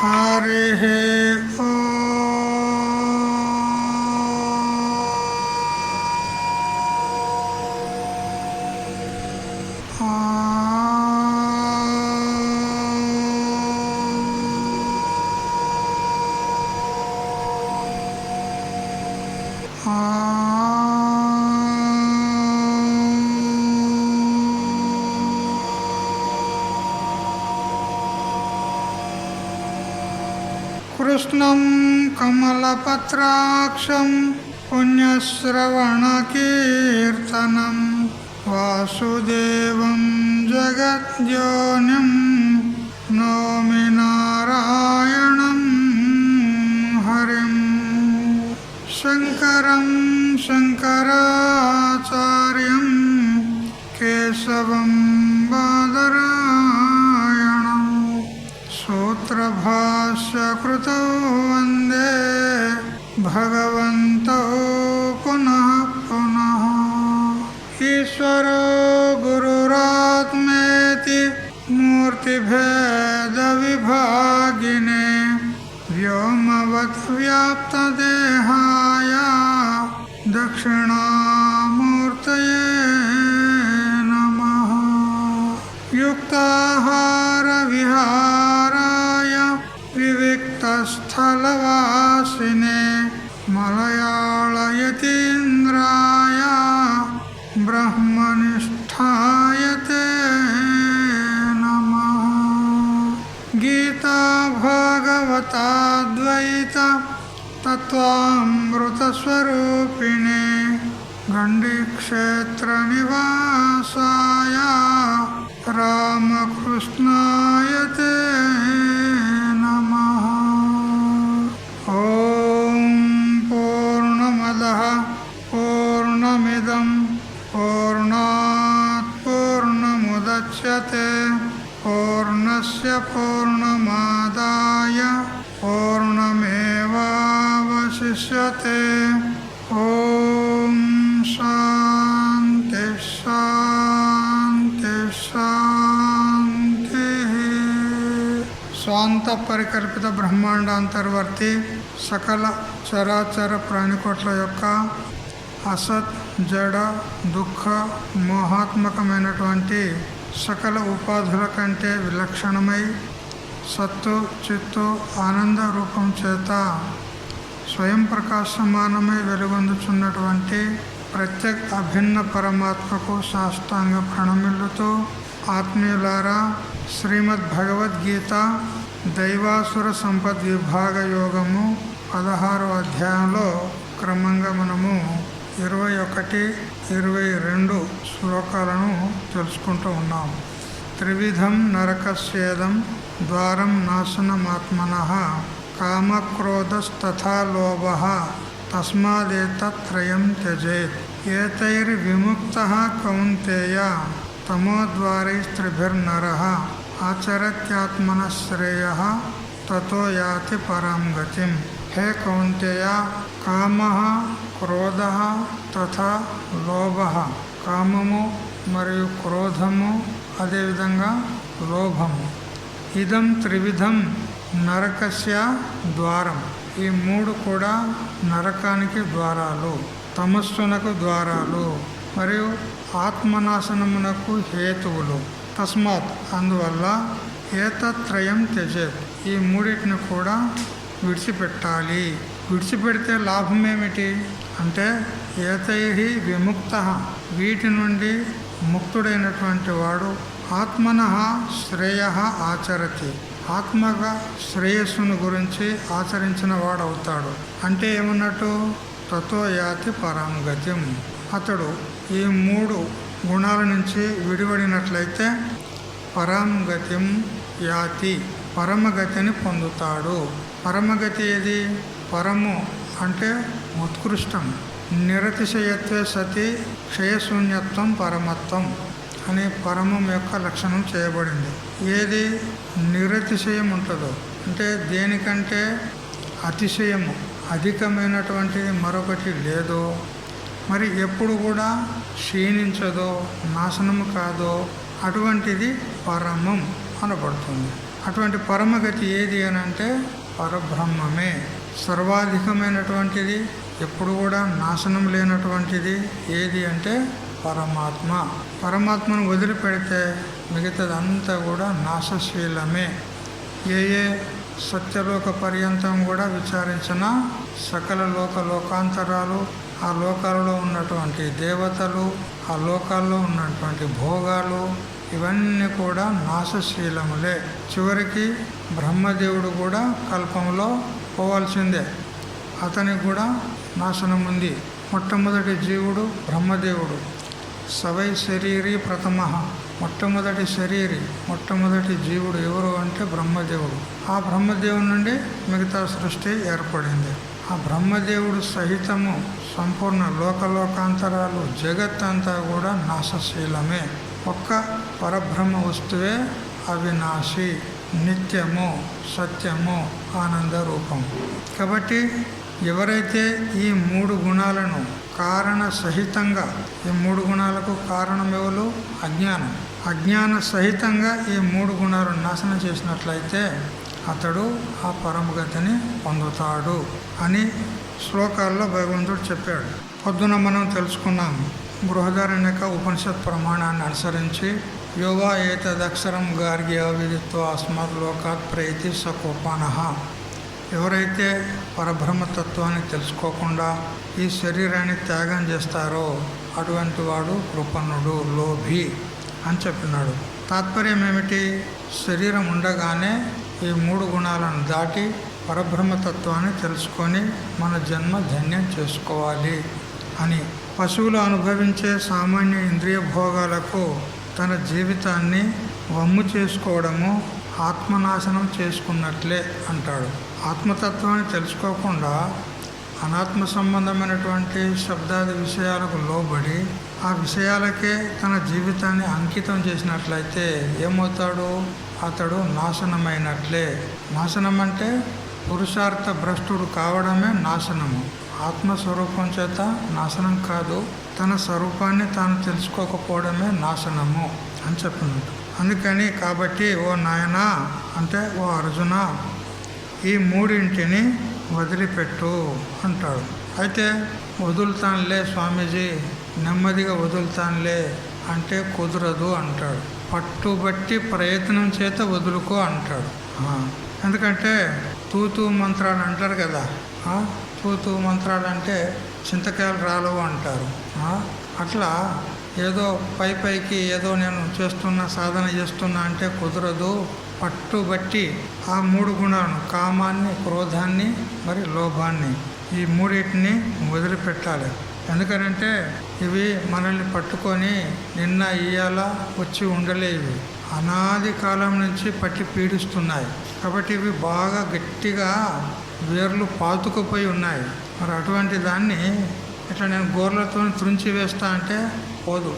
हरिः कृष्णं कमलपत्राक्षं पुण्यश्रवणकीर्तनं वासुदेवं जगद्योनिं नौमि नारायणं हरिं शङ्करं शङ्कराचार्यं केशवं बादरायणं सूत्रभाष्यकृतौ वन्दे भगवन्तौ पुनः पुनः। ईश्वरो गुरुरात्मेति मूर्तिभेदविभागिने व्योमवद्व्याप्तदेहाय दक्षिणामूर्तये नमः। युक्ताहारविहाराय विविक्तस्थलवासिने मलयाळयतीन्द्राय ब्रह्मनिष्ठाय ते नमः। गीता भागवताद्वैत तत्त्वामृतस्वरूपिणे गण्डीक्षेत्रनिवासाय रामकृष्णाय ते नमः। ॐ पूर्णमदः पूर्णमिदं पूर्णात् पूर्णमुदच्यते पूर्णस्य पूर्णमादाय पूर्णमेवावशिष्यते। ॐ शान्ति शान्ति शान्तिः। స్వాంత పరికల్పిత బ్రహ్మాండాంతర్వర్తి సకల చరాచర ప్రాణికోట్ల యొక్క అసత్ జడ దుఃఖ మోహాత్మకమైనటువంటి సకల ఉపాధుల కంటే విలక్షణమై సత్తు చిత్తు ఆనంద రూపం చేత స్వయం ప్రకాశమానమై వెలుగొందుచున్నటువంటి ప్రత్యేక అభిన్న పరమాత్మకు సాష్టాంగ ప్రణమిల్లుతూ ఆత్మీయులారా, శ్రీమద్ భగవద్గీత దైవాసుర సంపద్ విభాగ యోగము 16వ అధ్యాయంలో క్రమంగా మనము 21, 22 శ్లోకాలను తెలుసుకుంటూ ఉన్నాం. త్రివిధం నరకస్యేదం ద్వారం నాశనమాత్మనః కామక్రోధస్తథా లోభః తస్మాదేతత్త్రయం త్యజేత్. ఏతైర్విముక్తః కౌంతేయ తమోద్వారైస్త్రిభిర్నరః ఆచరత్యాత్మనః శ్రేయః తతో యాతి పరాం గతిం. హే కౌంతేయ, కామః క్రోధః తథా లోభః, కామము మరియు క్రోధము అదేవిధంగా లోభము, ఇదం త్రివిధం నరకస్య ద్వారం, ఈ మూడు కూడా నరకానికి ద్వారాలు, తమస్సునకు ద్వారాలు మరియు ఆత్మనాశనమునకు హేతువులు. తస్మాత్ అందువల్ల ఏతత్త్రయం త్యజేత్, ఈ మూడింటిని కూడా విడిచిపెట్టాలి. విడిచిపెడితే లాభమేమిటి అంటే ఏతైహి విముక్తః, వీటి నుండి ముక్తుడైనటువంటి వాడు ఆత్మనః శ్రేయః ఆచరతి, ఆత్మగా శ్రేయస్సును గురించి ఆచరించిన వాడవుతాడు. అంటే ఏమన్నట్టు, తతో యాతి పరాం గతిం, అతడు ఈ మూడు గుణాల నుంచి విడివడినట్లయితే పరాం గతిం యాతి, పరమగతిని పొందుతాడు. పరమగతి ఏది? పరము అంటే ఉత్కృష్టం. నిరతిశయత్వే సతి క్షయశూన్యత్వం పరమత్వం అని పరమం యొక్క లక్షణం చేయబడింది. ఏది నిరతిశయం ఉంటుందో అంటే దేనికంటే అతిశయము అధికమైనటువంటి మరొకటి లేదో, మరి ఎప్పుడు కూడా క్షీణించదో నాశనము కాదో అటువంటిది పరమం అనబడుతుంది. అటువంటి పరమగతి ఏది అని అంటే పరబ్రహ్మమే. సర్వాధికమైనటువంటిది, ఎప్పుడు కూడా నాశనం లేనటువంటిది ఏది అంటే పరమాత్మ. పరమాత్మను వదిలిపెడితే మిగతాదంతా కూడా నాశశీలమే. ఏ సత్యలోక పర్యంతం కూడా విచారించిన సకల లోకాంతరాలు, ఆ లోకాలలో ఉన్నటువంటి దేవతలు, ఆ లోకాల్లో ఉన్నటువంటి భోగాలు ఇవన్నీ కూడా నాశశీలములే. చివరికి బ్రహ్మదేవుడు కూడా కల్పంలో పోవాల్సిందే, అతనికి కూడా నాశనం ఉంది. మొట్టమొదటి జీవుడు బ్రహ్మదేవుడు. సవై శరీరీ ప్రథమ, మొట్టమొదటి శరీరి, మొట్టమొదటి జీవుడు ఎవరు అంటే బ్రహ్మదేవుడు. ఆ బ్రహ్మదేవుడి నుండి మిగతా సృష్టి ఏర్పడింది. ఆ బ్రహ్మదేవుడు సహితము సంపూర్ణ లోకాంతరాలు జగత్తంతా కూడా నాశశీలమే. ఒక్క పరబ్రహ్మ వస్తువే అవినాశి, నిత్యము, సత్యము, ఆనంద రూపం. కాబట్టి ఎవరైతే ఈ 3 గుణాలను కారణ సహితంగా, ఈ 3 గుణాలకు కారణం ఎవరు? అజ్ఞానం. అజ్ఞాన సహితంగా ఈ 3 గుణాలను నాశనం చేసినట్లయితే అతడు ఆ పరమగతిని పొందుతాడు అని శ్లోకాల్లో భగవంతుడు చెప్పాడు. పొద్దున మనం తెలుసుకున్నాము. బృహదారణ్యక ఉపనిషత్ ప్రమాణాన్ని అనుసరించి యోవా ఏతదక్షరం గార్గ్య విదిత్వ అస్మత్ లోకాత్ ప్రేతి సకోపానః, ఎవరైతే పరబ్రహ్మతత్వాన్ని తెలుసుకోకుండా ఈ శరీరాన్ని త్యాగం చేస్తారో అటువంటి వాడు కృపణుడు, లోభి అని చెప్పినాడు. తాత్పర్యం ఏమిటి? శరీరం ఉండగానే ఈ 3 గుణాలను దాటి పరబ్రహ్మతత్వాన్ని తెలుసుకొని మన జన్మ ధన్యం చేసుకోవాలి అని. పశువులు అనుభవించే సామాన్య ఇంద్రియ భోగాలకు తన జీవితాన్ని వమ్ము చేసుకోవడము ఆత్మనాశనం చేసుకున్నట్లే అంటాడు. ఆత్మతత్వాన్ని తెలుసుకోకుండా అనాత్మ సంబంధమైనటువంటి శబ్దాది విషయాలకు లోబడి ఆ విషయాలకే తన జీవితాన్ని అంకితం చేసినట్లయితే ఏమవుతాడు? అతడు నాశనమైనట్లే. నాశనం అంటే పురుషార్థ భ్రష్టుడు కావడమే నాశనము. ఆత్మస్వరూపం చేత నాశనం కాదు, తన స్వరూపాన్ని తాను తెలుసుకోకపోవడమే నాశనము అని చెప్పినట్టు. అందుకని కాబట్టి ఓ నాయనా అంటే ఓ అర్జున, ఈ 3ంటిని వదిలిపెట్టు అంటాడు. అయితే వదులుతానులే స్వామీజీ, నెమ్మదిగా వదులుతానులే అంటే కుదరదు అంటాడు. పట్టుబట్టి ప్రయత్నం చేత వదులుకో అంటాడు. ఎందుకంటే తూతూ మంత్రాలు అంటారు కదా, తూతూ మంత్రాలు అంటే చింతకాయలు రాలవు అంటారు. అట్లా ఏదో పైకి ఏదో నేను చేస్తున్నా, సాధన చేస్తున్నా అంటే కుదరదు. పట్టుబట్టి ఆ 3 గుణాలను, కామాన్ని, క్రోధాన్ని, మరి లోభాన్ని, ఈ 3టిని వదిలిపెట్టాలి. ఎందుకనంటే ఇవి మనల్ని పట్టుకొని నిన్న ఇయ్యాల వచ్చి ఉండలేవి, అనాది కాలం నుంచి పట్టి పీడిస్తున్నాయి. కాబట్టి ఇవి బాగా గట్టిగా వేర్లు పాతుకుపోయి ఉన్నాయి. మరి అటువంటి దాన్ని ఇట్లా నేను గోర్లతో త్రుంచి వేస్తా అంటే పోదు.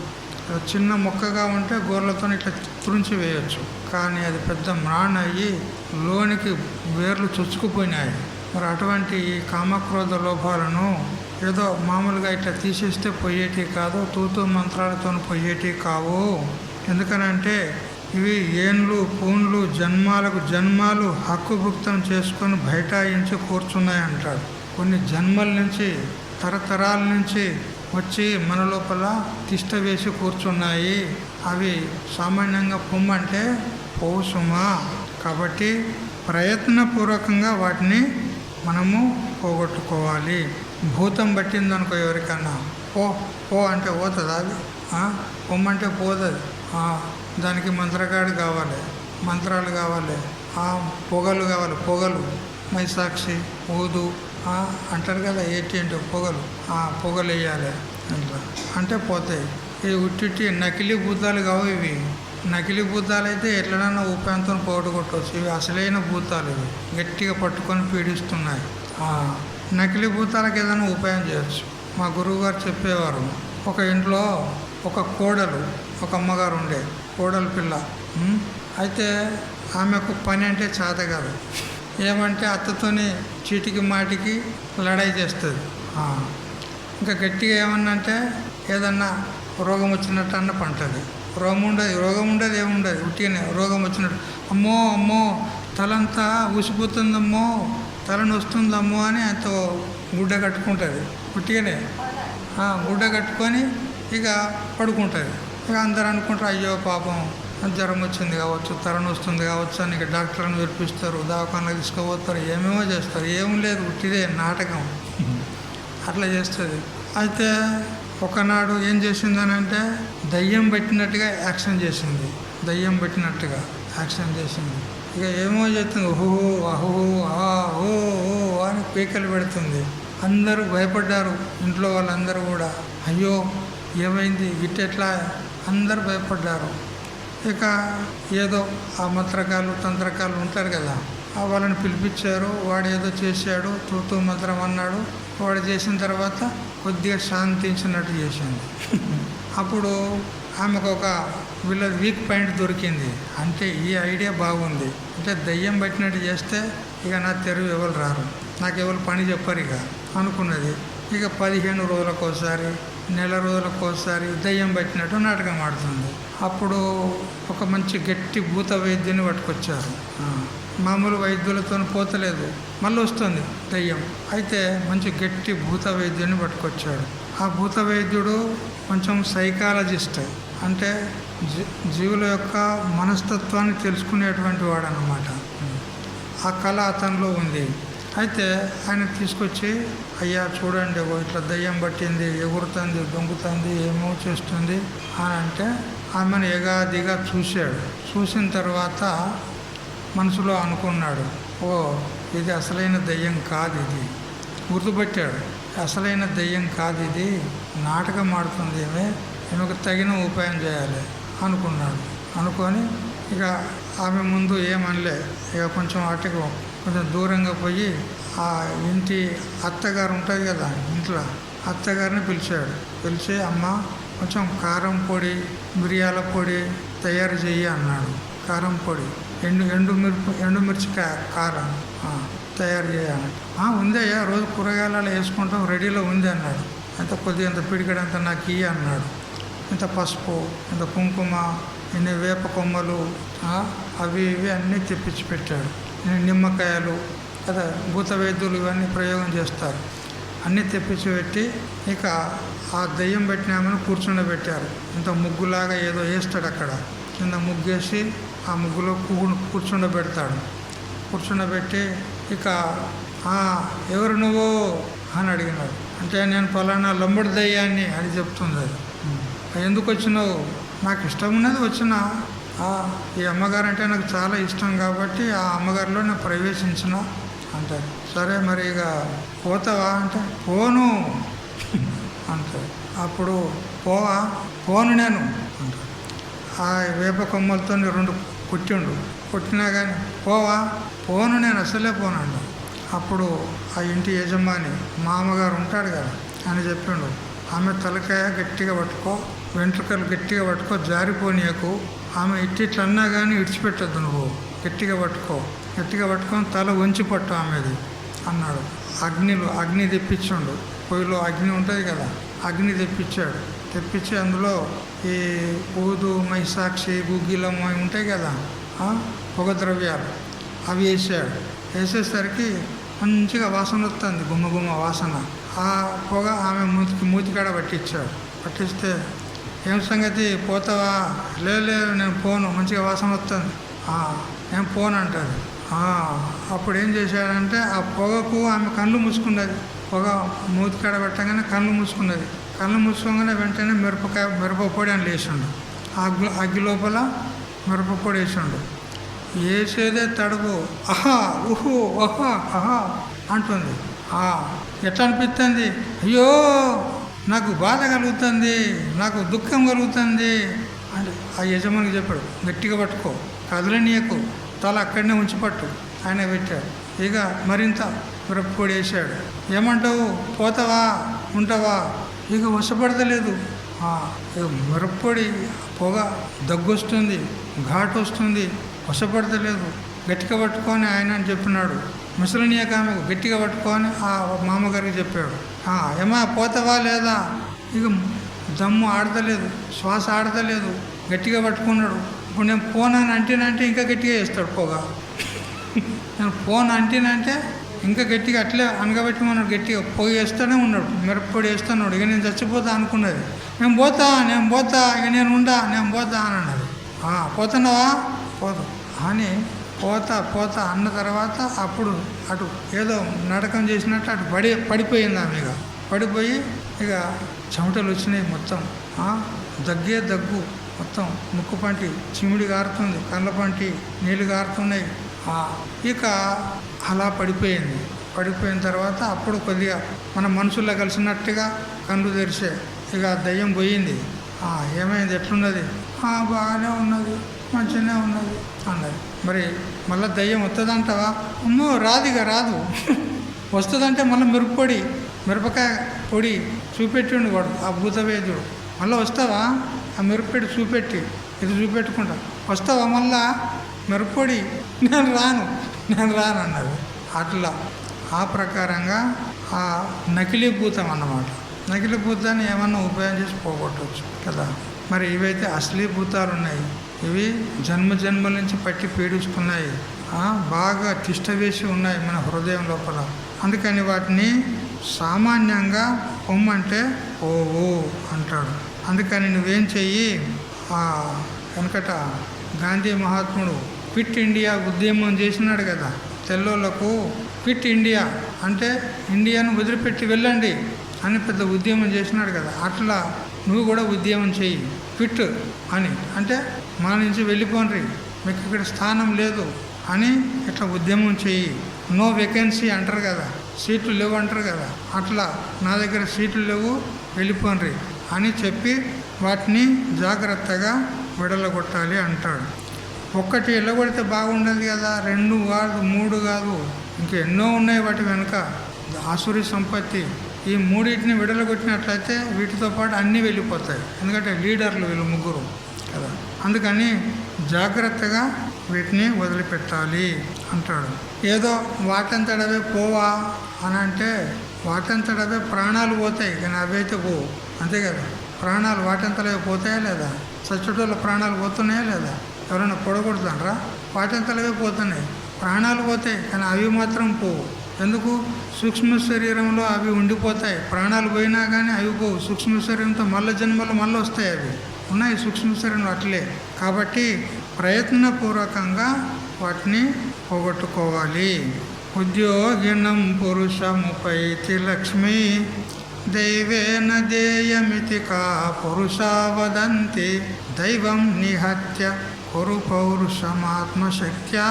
చిన్న మొక్కగా ఉంటే గోర్లతో ఇట్లా త్రుంచి వేయచ్చు, కానీ అది పెద్ద మ్రాణ్ అయ్యి లోనికి వేర్లు చొచ్చుకుపోయినాయి. మరి అటువంటి ఈ కామక్రోధ లోభాలను ఏదో మామూలుగా ఇట్లా తీసేస్తే పోయేటి కాదు, తూతూ మంత్రాలతో పోయేటి కావు. ఎందుకనంటే ఇవి ఏండ్లు పూన్లు జన్మాలకు జన్మాలు హక్కుభుక్తం చేసుకొని బైఠాయించి కూర్చున్నాయి అంటాడు. కొన్ని జన్మల నుంచి, తరతరాల నుంచి వచ్చి మన లోపల తిష్ట వేసి కూర్చున్నాయి. అవి సామాన్యంగా పొమ్మంటే పోసుమా. కాబట్టి ప్రయత్నపూర్వకంగా వాటిని మనము పోగొట్టుకోవాలి. భూతం పట్టిందనుకో ఎవరికన్నా, పో అంటే పోతుంది, అది పొమ్మంటే పోతుంది. దానికి మంత్రగాడు కావాలి, మంత్రాలు కావాలి, పొగలు కావాలి, పొగలు, మైసాక్షి, ఊదు అంటారు కదా, ఏంటి పొగలు వేయాలి అంటే పోతాయి. ఇవి ఉట్టి నకిలీ భూతాలు కావు. ఇవి నకిలీ భూతాలు అయితే ఎట్లనైనా ఉపాయంతో పోగొట్టవచ్చు. ఇవి అసలైన భూతాలు, ఇవి గట్టిగా పట్టుకొని పీడిస్తున్నాయి. నకిలీ భూతాలకు ఏదైనా ఉపాయం చేయొచ్చు. మా గురువుగారు చెప్పేవారు, ఒక ఇంట్లో ఒక కోడలు, ఒక అమ్మగారు ఉండే కోడలు పిల్ల. అయితే ఆమెకు పని అంటే చేత కాదు. ఏమంటే అత్తతోని చీటికి మాటికి లడాయి చేస్తుంది. ఇంకా గట్టిగా ఏమన్నా అంటే ఏదన్నా రోగం వచ్చినట్టు అన్న పంటది. రోగం ఉండదు ఏముండదు, ఉట్టిగానే రోగం వచ్చినట్టు అమ్మో అమ్మో తలంతా ఊసిపోతుందమ్మో, తలని వస్తుందమ్మో అని ఎంతో గుడ్డ కట్టుకుంటుంది. ఉట్టిగానే గుడ్డ కట్టుకొని ఇక పడుకుంటుంది. ఇక అందరు అనుకుంటారు అయ్యో పాపం జ్వరం వచ్చింది కావచ్చు, తలని వస్తుంది కావచ్చు అని ఇక డాక్టర్ని వినిపిస్తారు, దవాఖానకు తీసుకుపోతారు, ఏమేమో చేస్తారు. ఏం లేదు, ఉట్టిదే నాటకం. అట్లా చేస్తుంది. అయితే ఒకనాడు ఏం చేసిందని అంటే దయ్యం పెట్టినట్టుగా యాక్షన్ చేసింది. దయ్యం పెట్టినట్టుగా యాక్షన్ చేసింది. ఇక ఏమో చేస్తుంది, ఓహో అహో ఓ అని పీకలు పెడుతుంది. అందరూ భయపడ్డారు, ఇంట్లో వాళ్ళందరూ కూడా. అయ్యో ఏమైంది గిట్టెట్లా, అందరూ భయపడ్డారు. ఇక ఏదో ఆ మంత్రకాలు తంత్రకాలు ఉంటారు కదా, వాళ్ళని పిలిపించారు. వాడు ఏదో చేశాడు, తూతూ మంత్రం అన్నాడు. వాడు చేసిన తర్వాత కొద్దిగా శాంతించినట్టు చేసింది. అప్పుడు ఆమెకు ఒక వీక్ పాయింట్ దొరికింది. అంటే ఈ ఐడియా బాగుంది, అంటే దయ్యం పట్టినట్టు చేస్తే ఇక నా తెరువు ఎవరు రారు, నాకు ఎవరు పని చెప్పరు ఇక అనుకున్నది. ఇక 15 రోజులకు ఒకసారి, నెల రోజులకు ఒకసారి దయ్యం పట్టినట్టు నాటకం ఆడుతుంది. అప్పుడు ఒక మంచి గట్టి భూత వైద్యుని పట్టుకొచ్చారు. మామూలు వైద్యులతో పోతలేదు, మళ్ళీ వస్తుంది దయ్యం. అయితే మంచి గట్టి భూత వైద్యుని పట్టుకొచ్చాడు. ఆ భూత వైద్యుడు కొంచెం సైకాలజిస్ట్, అంటే జీవుల యొక్క మనస్తత్వాన్ని తెలుసుకునేటువంటి వాడు అన్నమాట. ఆ కళ అతనిలో ఉంది. అయితే ఆయన తీసుకొచ్చి అయ్యా చూడండి, ఇట్లా దయ్యం పట్టింది, ఎగురుతుంది, దొంగుతుంది, ఏమో చేస్తుంది అని అంటే ఆమెను ఎగాదిగా చూశాడు. చూసిన తర్వాత మనసులో అనుకున్నాడు, ఓ ఇది అసలైన దయ్యం కాదు, ఇది గుర్తుపెట్టాడు. అసలైన దయ్యం కాదు, ఇది నాటకం ఆడుతుంది, ఈమెకు తగిన ఉపాయం చేయాలి అనుకున్నాడు. అనుకొని ఇక ఆమె ముందు ఏమనలే, ఇక కొంచెం అటుకు కొంచెం దూరంగా పోయి ఆ ఇంటి అత్తగారు ఉంటుంది కదా, ఇంట్లో అత్తగారిని పిలిచాడు. పిలిచి అమ్మ కొంచెం కారం పొడి, మిరియాల పొడి తయారు చెయ్యి అన్నాడు. కారం పొడి, ఎండుమిర్చి కారం తయారు చేయాలి. ఉందయ్యా, రోజు కూరగాయలలో వేసుకుంటాం, రెడీలో ఉంది అన్నాడు. అంత కొద్దిగా ఇంత పిడికడంత నాకు ఇయ్యి అన్నాడు. ఇంత పసుపు, ఇంత కుంకుమ, ఇన్ని వేప కొమ్మలు, అవి ఇవి అన్నీ తెప్పించి పెట్టాడు. నిమ్మకాయలు కదా, భూత వైద్యులు ఇవన్నీ ప్రయోగం చేస్తారు. అన్నీ తెప్పించి పెట్టి ఇక ఆ దయ్యం పెట్టినామని కూర్చుండబెట్టారు. ఇంత ముగ్గులాగా ఏదో వేస్తాడు అక్కడ, కింద ముగ్గేసి ఆ ముగ్గులో కూర్చుండబెడతాడు. కూర్చుండబెట్టి ఇక ఎవరు నువ్వు అని అడిగినాడు. అంటే నేను పలానా లంబడి దయ్యాన్ని అని చెప్తుంది. అది ఎందుకు వచ్చినావు? నాకు ఇష్టం ఉన్నది వచ్చిన, ఈ అమ్మగారు అంటే నాకు చాలా ఇష్టం కాబట్టి ఆ అమ్మగారిలో నేను ప్రవేశించిన అంటారు. సరే మరి ఇక పోతావా అంటే పోను అంటారు. అప్పుడు పోను నేను అంటారు. ఆ వేప కొమ్మలతో 2 కొట్టినా కానీ పోను నేను అసలే పోనండి. అప్పుడు ఆ ఇంటి యజమాని మామగారు ఉంటాడు కదా అని చెప్పిండు, ఆమె తలకాయ గట్టిగా పట్టుకో, వెంట్రుకలు గట్టిగా పట్టుకో, జారిపోనీయకు, ఆమె ఇట్టిట్లన్నా కానీ ఇడిచిపెట్టద్దు, నువ్వు గట్టిగా పట్టుకొని తల వంచి పట్టు ఆమెది అన్నాడు. అగ్ని తెప్పించాడు. పొయ్యిలో అగ్ని ఉంటుంది కదా, అగ్ని తెప్పించి అందులో ఈ ఊదు, మైసాక్షి, గుగ్గిలము ఉంటాయి కదా, పొగ ద్రవ్యాలు అవి వేసాడు. వేసేసరికి మంచిగా వాసన వస్తుంది, గుమ్మ వాసన. ఆ పొగ ఆమె మూతికాడ పట్టిస్తే ఏం సంగతి పోతావా? లేదు నేను పోను, మంచిగా వాసన వస్తుంది, నేను పోను అంటాడు. అప్పుడు ఏం చేశాడంటే ఆ పొగకు ఆమె కళ్ళు మూసుకున్నది. పొగ మూతికాడ పెట్టగానే కళ్ళు మూసుకున్నది. కళ్ళు మూసుకోగానే వెంటనే మిరపపొడి అని లేచిండు. అగ్గి లోపల మిరపపొడి వేసిండు. వేసేదే తడుపు, ఆహా ఊహు ఆహా అంటుంది. ఎట్లా అనిపిస్తుంది? అయ్యో నాకు బాధ కలుగుతుంది, నాకు దుఃఖం కలుగుతుంది అంటే ఆ యజమానికి చెప్పాడు, గట్టిగా పట్టుకో, కదలనీయకు, తల అక్కడనే ఉంచి పట్టు. ఆయన పెట్టాడు. ఇక మరింత మిరప్పొడి వేసాడు. ఏమంటావు, పోతావా ఉంటావా? ఇక వశపడతలేదు. ఇక మిరప్పొడి పొగ, దగ్గొస్తుంది, ఘాటు వస్తుంది, వశపడతలేదు. గట్టిగా పట్టుకొని ఆయన అని చెప్పినాడు. ముసలినీయక ఆమెకు గట్టిగా పట్టుకొని ఆ మామగారికి చెప్పాడు. ఏమా పోతావా లేదా? ఇక దమ్ము ఆడతలేదు, శ్వాస ఆడతలేదు, గట్టిగా పట్టుకున్నాడు. ఇప్పుడు నేను ఫోన్ అని అంటేనంటే ఇంకా గట్టిగా వేస్తాడు పొగ. నేను ఫోన్ అంటేనంటే ఇంకా గట్టిగా అట్లే అనగబెట్టుకున్నాడు, గట్టిగా పొగ వేస్తూనే ఉన్నాడు, మిరప్పొడి వేస్తున్నాడు. ఇక నేను చచ్చిపోతా అనుకున్నది. నేను పోతా ఇక నేను పోతా అని అన్నది. పోతున్నావా? పోతా అని పోతా అన్న తర్వాత అప్పుడు అటు ఏదో నడకం చేసినట్టు అటు పడిపోయింది ఆమె. ఇక పడిపోయి ఇక చెమటలు వచ్చినాయి మొత్తం. దగ్గు మొత్తం, ముక్కు పంటి చిమిడి గారుతుంది, కళ్ళ పంటి నీళ్ళు గారుతున్నాయి. ఇక అలా పడిపోయింది. పడిపోయిన తర్వాత అప్పుడు కొద్దిగా మన మనుషుల్లో కలిసినట్టుగా కళ్ళు తెరిసే ఇక దయ్యం పోయింది. ఏమైంది, ఎట్లున్నది? బాగానే ఉన్నది, మంచిగానే ఉన్నది అన్నది. మరి మళ్ళీ దయ్యం వస్తుందంటావా? అమ్మో రాదు. వస్తుందంటే మళ్ళీ మిరపకాయ పొడి చూపెట్టిండు వాడు ఆ భూతవేద్యుడు. మళ్ళీ వస్తావా? ఆ మిరపొడి ఇది చూపెట్టుకుంటా వస్తావా? మళ్ళా మిరపొడి నేను రాను అన్నది. అట్లా ఆ ప్రకారంగా ఆ నకిలీ భూతం అన్నమాట. నకిలీ భూతాన్ని ఏమన్నా ఉపయోగం చేసి పోగొట్టవచ్చు కదా. మరి ఇవైతే అసలీ భూతాలు ఉన్నాయి. ఇవి జన్మల నుంచి పట్టి పీడించుకున్నాయి. బాగా తిష్టవేసి ఉన్నాయి మన హృదయం లోపల. అందుకని వాటిని సామాన్యంగా పొమ్మంటే పోవు అంటాడు. అందుకని నువ్వేం చెయ్యి, వెనకట గాంధీ మహాత్ముడు క్విట్ ఇండియా ఉద్యమం చేసినాడు కదా. తెల్లోళ్లకు క్విట్ ఇండియా అంటే ఇండియాను వదిలిపెట్టి వెళ్ళండి అని పెద్ద ఉద్యమం చేసినాడు కదా. అట్లా నువ్వు కూడా ఉద్యమం చెయ్యి. క్విట్ అని అంటే మా నుంచి వెళ్ళిపోండి, మీకు ఇక్కడ స్థానం లేదు అని ఇట్లా ఉద్యమం చెయ్యి. నో వేకెన్సీ అంటారు కదా, సీట్లు లేవు అంటారు కదా. అట్లా నా దగ్గర సీట్లు లేవు, వెళ్ళిపోండి అని చెప్పి వాటిని జాగ్రత్తగా విడలగొట్టాలి అంటాడు. ఒక్కటి వెళ్ళగొడితే బాగుండదు కదా, 2 కాదు 3 కాదు, ఇంకెన్నో ఉన్నాయి వాటి వెనుక ఆసురి సంపత్తి. ఈ 3టిని విడలగొట్టినట్లయితే వీటితో పాటు అన్నీ వెళ్ళిపోతాయి. ఎందుకంటే లీడర్లు వీళ్ళు 3 కదా. అందుకని జాగ్రత్తగా వీటిని వదిలిపెట్టాలి అంటాడు. ఏదో వాటంతటవే పోవా అని అంటే వాటంతటవే ప్రాణాలు పోతాయి, కానీ అవైతే పోవు. అంతే కదా, ప్రాణాలు వాటంతలవే పోతాయా లేదా? చచ్చుటోళ్ళ ప్రాణాలు పోతున్నాయా లేదా? ఎవరైనా పొడగొడుతుండ్రా? వాటంతలవే పోతున్నాయి, ప్రాణాలు పోతాయి, కానీ అవి మాత్రం పోవు. ఎందుకు? సూక్ష్మ శరీరంలో అవి ఉండిపోతాయి. ప్రాణాలు పోయినా కానీ అవి పోవు. సూక్ష్మ శరీరంతో మళ్ళీ జన్మలు మళ్ళీ వస్తాయి. అవి ఉన్నాయి సూక్ష్మ శరీరం అట్లే. కాబట్టి ప్రయత్నపూర్వకంగా వాటిని పోగొట్టుకోవాలి. ఉద్యోగినం పురుషముపైతి లక్ష్మీ దైవేన దేయమితి కా పురుషా వదంతి దైవం నిహత్య కురు పౌరుషమాత్మశక్త్యా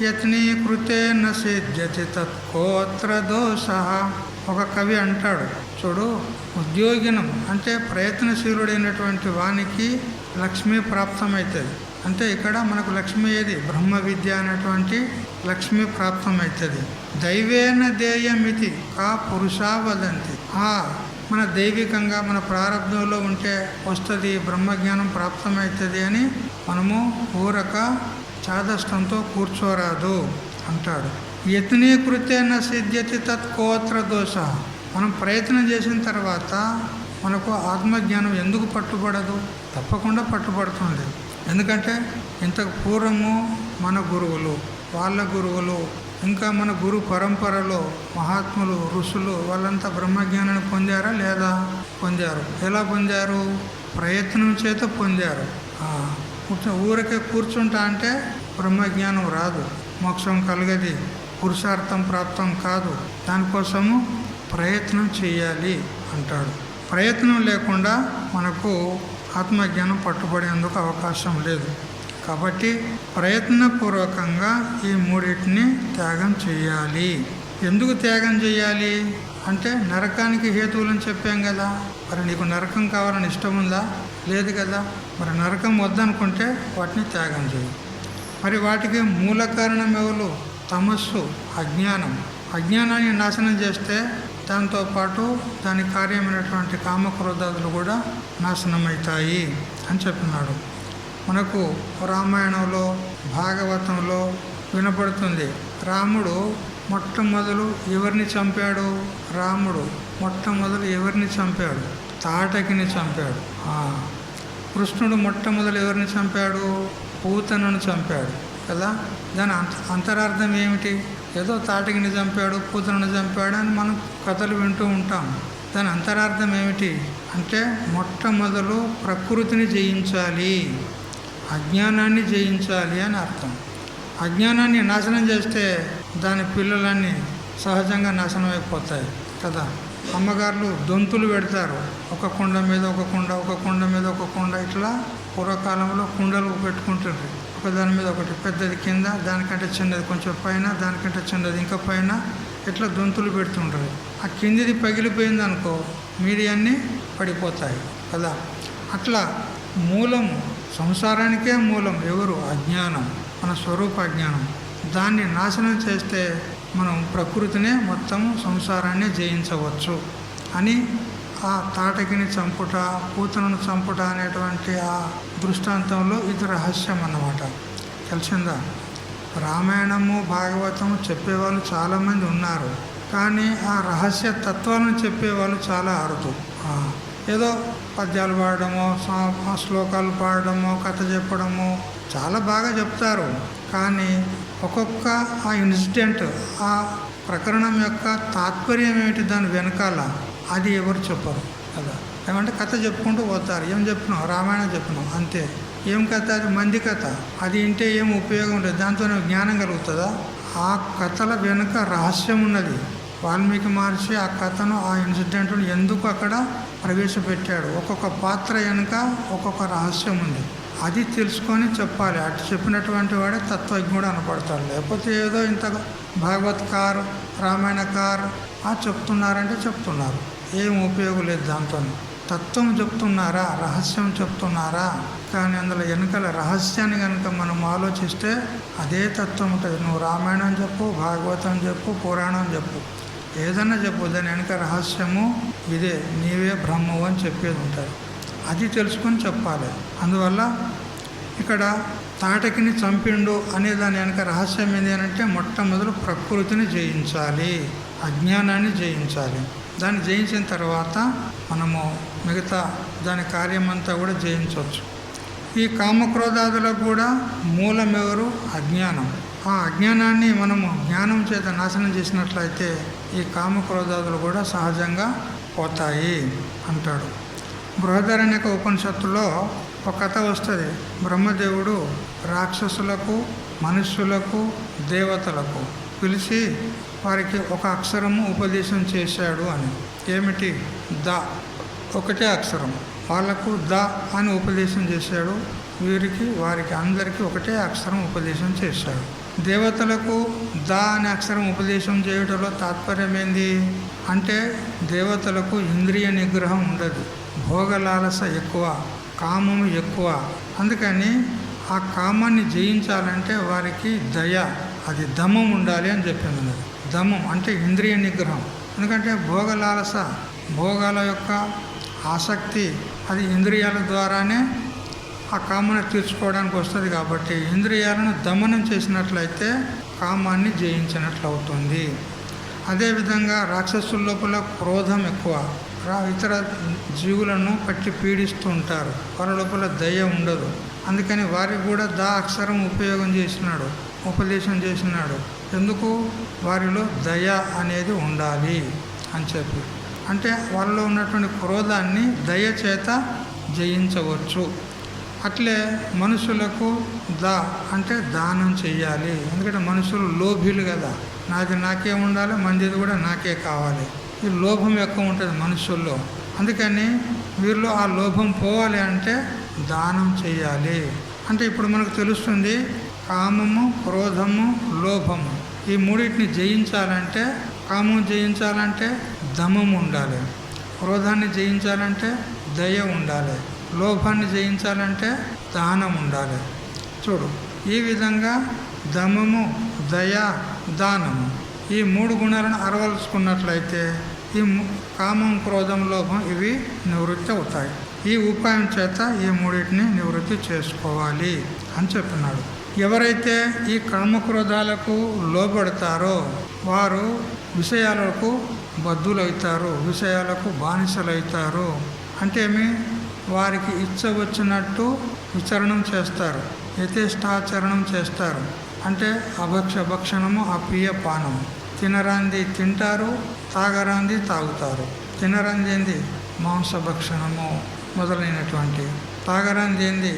యత్నీకృతేన సిద్ధ్యతి తత్కోత్ర దోష. ఒక కవి అంటాడు చూడు, ఉద్యోగినం అంటే ప్రయత్నశీలుడైనటువంటి వానికి లక్ష్మీ ప్రాప్తమవుతుంది. అంటే ఇక్కడ మనకు లక్ష్మి ఏది? బ్రహ్మ విద్య అనేటువంటి లక్ష్మీ ప్రాప్తమవుతుంది. దైవేన దేయమితి కా పురుషా వదంతి. మన దైవికంగా మన ప్రారంభంలో ఉంటే వస్తుంది, బ్రహ్మజ్ఞానం ప్రాప్తమవుతుంది అని మనము ఊరక చాదష్టంతో కూర్చోరాదు అంటాడు. యత్నీకృతేన సిద్ధ్యతి తత్కోత్ర దోష. మనం ప్రయత్నం చేసిన తర్వాత మనకు ఆత్మజ్ఞానం ఎందుకు పట్టుబడదు? తప్పకుండా పట్టుబడుతుంది. ఎందుకంటే ఇంతకు పూర్వము మన గురువులు, వాళ్ళ గురువులు, ఇంకా మన గురు పరంపరలో మహాత్ములు, ఋషులు వాళ్ళంతా బ్రహ్మజ్ఞానాన్ని పొందారా లేదా? పొందారు. ఎలా పొందారు? ప్రయత్నం చేత పొందారు. ఊరికే కూర్చుంటా అంటే బ్రహ్మజ్ఞానం రాదు, మోక్షం కలగది, పురుషార్థం ప్రాప్తం కాదు. దానికోసము ప్రయత్నం చేయాలి అంటాడు. ప్రయత్నం లేకుండా మనకు ఆత్మజ్ఞానం పట్టుబడేందుకు అవకాశం లేదు. కాబట్టి ప్రయత్నపూర్వకంగా ఈ 3టిని త్యాగం చేయాలి. ఎందుకు త్యాగం చేయాలి అంటే నరకానికి హేతువులని చెప్పాం కదా. మరి నీకు నరకం కావాలని ఇష్టం ఉందా? లేదు కదా. మరి నరకం వద్దనుకుంటే వాటిని త్యాగం చేయి. మరి వాటికి మూల కారణం ఎవరు? తమస్సు, అజ్ఞానం. అజ్ఞానాన్ని నాశనం చేస్తే దాంతోపాటు దాని కార్యమైనటువంటి కామక్రోధాదులు కూడా నాశనమవుతాయి అని చెప్పినాడు. మనకు రామాయణంలో, భాగవతంలో వినపడుతుంది. రాముడు మొట్టమొదలు ఎవరిని చంపాడు? రాముడు మొట్టమొదలు ఎవరిని చంపాడు? తాటకిని చంపాడు. కృష్ణుడు మొట్టమొదలు ఎవరిని చంపాడు? పూతనను చంపాడు కదా. దాని అంతరార్థం ఏమిటి? ఏదో తాటకిని చంపాడు, పూతనను చంపాడు అని మనం కథలు వింటూ ఉంటాం. దాని అంతరార్థం ఏమిటి అంటే మొట్టమొదలు ప్రకృతిని జయించాలి, అజ్ఞానాన్ని జయించాలి అని అర్థం. అజ్ఞానాన్ని నాశనం చేస్తే దాని పిల్లలన్నీ సహజంగా నాశనం అయిపోతాయి కదా. అమ్మగారులు దొంతులు పెడతారు, ఒక కుండ మీద ఒక కుండ, ఒక కుండ మీద ఒక కుండ, ఇట్లా పూర్వకాలంలో కుండలు పెట్టుకుంటారు. ఒక దాని మీద ఒకటి, పెద్దది కింద, దానికంటే చిన్నది కొంచెం పైన, దానికంటే చిన్నది ఇంకా పైన, ఇట్లా దొంతులు పెడుతుంటారు. ఆ కిందిది పగిలిపోయింది అనుకో మీడియాన్ని పడిపోతాయి కదా. అట్లా మూలము, సంసారానికే మూలం ఎవరు? అజ్ఞానం, మన స్వరూప అజ్ఞానం. దాన్ని నాశనం చేస్తే మనం ప్రకృతినే మొత్తం సంసారాన్ని జయించవచ్చు అని ఆ తాటకిని చంపుట, పూతనను చంపుట అనేటువంటి ఆ దృష్టాంతంలో ఇది రహస్యం అన్నమాట. తెలిసిందా? రామాయణము భాగవతము చెప్పేవాళ్ళు చాలామంది ఉన్నారు, కానీ ఆ రహస్య తత్వాలను చెప్పేవాళ్ళు చాలా అరుదు. ఏదో పద్యాలు పాడడమో, శ్లోకాలు పాడడమో, కథ చెప్పడమో చాలా బాగా చెప్తారు, కానీ ఒక్కొక్క ఆ ఇన్సిడెంట్, ఆ ప్రకరణం యొక్క తాత్పర్యం ఏమిటి దాని వెనకాల, అది ఎవరు చెప్పరు కదా. ఏమంటే కథ చెప్పుకుంటూ పోతారు. ఏం చెప్పినావు? రామాయణం చెప్పినావు అంతే. ఏం కథ? అది మంది కథ. అది వింటే ఏం ఉపయోగం లేదు, దాంతో జ్ఞానం కలుగుతుందా? ఆ కథల వెనుక రహస్యం ఉన్నది. వాల్మీకి మహర్షి ఆ కథను, ఆ ఇన్సిడెంట్ను ఎందుకు అక్కడ ప్రవేశపెట్టాడు, ఒక్కొక్క పాత్ర వెనుక ఒక్కొక్క రహస్యం ఉంది. అది తెలుసుకొని చెప్పాలి. అటు చెప్పినటువంటి వాడే తత్వజ్ఞుడు అనపడతాడు. లేకపోతే ఏదో ఇంత భాగవత్కార్, రామాయణకార్ చెప్తున్నారంటే చెప్తున్నారు, ఏం ఉపయోగం లేదు దాంతో. తత్వం చెప్తున్నారా, రహస్యం చెప్తున్నారా? కానీ అందులో వెనుకల రహస్యాన్ని కనుక మనం ఆలోచిస్తే అదే తత్వం ఉంటుంది. నువ్వు రామాయణం చెప్పు, భాగవతం చెప్పు, పురాణం చెప్పు, ఏదన్నా చెప్పు, దాని వెనుక రహస్యము ఇదే, నీవే బ్రహ్మవు అని చెప్పేది ఉంటుంది. అది తెలుసుకొని చెప్పాలి. అందువల్ల ఇక్కడ తాటకిని చంపిండు అనే దాని వెనుక రహస్యం ఏంటి అని అంటే మొట్టమొదలు ప్రకృతిని జయించాలి, అజ్ఞానాన్ని జయించాలి. దాన్ని జయించిన తర్వాత మనము మిగతా దాని కార్యమంతా కూడా జయించవచ్చు. ఈ కామక్రోధాదులకు కూడా మూలం ఎవరు? అజ్ఞానం. ఆ అజ్ఞానాన్ని మనము జ్ఞానం చేత నాశనం చేసినట్లయితే ఈ కామక్రోధాదులు కూడా సహజంగా పోతాయి అంటాడు. బృహదారణ్యక ఉపనిషత్తులో ఒక కథ వస్తుంది. బ్రహ్మదేవుడు రాక్షసులకు, మనుష్యులకు, దేవతలకు పిలిచి వారికి ఒక అక్షరము ఉపదేశం చేశాడు అని. ఏమిటి? ద, ఒకటే అక్షరం. వాళ్ళకు ద అని ఉపదేశం చేశాడు, వీరికి వారికి అందరికీ ఒకటే అక్షరం ఉపదేశం చేశాడు. దేవతలకు ద అనే అక్షరం ఉపదేశం చేయడంలో తాత్పర్యం ఏంది అంటే దేవతలకు ఇంద్రియ నిగ్రహం ఉండదు, భోగలాలస ఎక్కువ, కామము ఎక్కువ. అందుకని ఆ కామాన్ని జయించాలంటే వారికి దయ, అది దమం ఉండాలి అని చెప్పింది అన్నది. దమం అంటే ఇంద్రియ నిగ్రహం. ఎందుకంటే భోగలాలస, భోగాల యొక్క ఆసక్తి, అది ఇంద్రియాల ద్వారానే ఆ కామాన్ని తీర్చుకోవడానికి వస్తుంది. కాబట్టి ఇంద్రియాలను దమనం చేసినట్లయితే కామాన్ని జయించినట్లు అవుతుంది. అదేవిధంగా రాక్షసుల లోపల క్రోధం ఎక్కువ, ఇతర జీవులను పట్టి పీడిస్తూ ఉంటారు, వారి లోపల దయ ఉండదు. అందుకని వారికి కూడా దా అక్షరం ఉపదేశం చేసినాడు. ఎందుకు? వారిలో దయ అనేది ఉండాలి అని చెప్పి. అంటే వాళ్ళలో ఉన్నటువంటి క్రోధాన్ని దయ చేత జయించవచ్చు. అట్లే మనుషులకు దా అంటే దానం చెయ్యాలి. ఎందుకంటే మనుషులు లోభీలు కదా, నాది నాకే ఉండాలి, మందిది కూడా నాకే కావాలి. ఈ లోభం ఎక్కువ ఉంటుంది మనుషుల్లో. అందుకని వీరిలో ఆ లోభం పోవాలి అంటే దానం చేయాలి. అంటే ఇప్పుడు మనకు తెలుస్తుంది, కామము, క్రోధము, లోభము, ఈ మూడింటిని జయించాలంటే, కామం జయించాలంటే దమం ఉండాలి, క్రోధాన్ని జయించాలంటే దయ ఉండాలి, లోభాన్ని జయించాలంటే దానం ఉండాలి. చూడు, ఈ విధంగా దమము, దయ, దానము, ఈ మూడు గుణాలను అరవలుచుకున్నట్లయితే ఈ కామం, క్రోధం, లోభం ఇవి నివృత్తి అవుతాయి. ఈ ఉపాయం చేత ఈ మూడింటిని నివృత్తి చేసుకోవాలి అని చెప్పినాడు. ఎవరైతే ఈ కామక్రోధాలకు లోబడతారో వారు విషయాలకు బద్ధులవుతారు, విషయాలకు బానిసలవుతారు. అంటే ఏమి? వారికి ఇచ్చ వచ్చినట్టు విచరణం చేస్తారు, యథేష్టాచరణం చేస్తారు. అంటే భక్షణము అప్రియ పానము. తినరాంది తింటారు, తాగరాంది తాగుతారు. తినరాంది మాంసభక్షణము మొదలైనటువంటి, తాగరాంది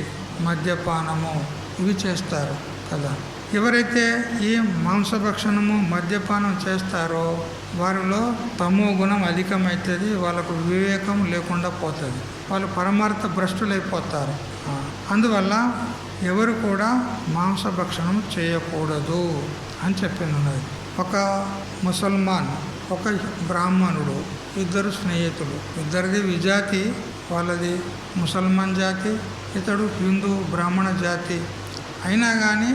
మద్యపానము, ఇవి చేస్తారు కదా. ఎవరైతే ఈ మాంసభక్షణము మద్యపానం చేస్తారో వారిలో తమో గుణం అధికమవుతుంది, వాళ్ళకు వివేకం లేకుండా పోతుంది, వాళ్ళు పరమార్థ భ్రష్టులైపోతారు. అందువల్ల ఎవరు కూడా మాంసభక్షణం చేయకూడదు అని చెప్పింది. ఒక ముసల్మాన్, ఒక బ్రాహ్మణుడు, ఇద్దరు స్నేహితులు, ఇద్దరిది విజాతి, వాళ్ళది ముసల్మాన్ జాతి, ఇతడు హిందూ బ్రాహ్మణ జాతి. అయినా కానీ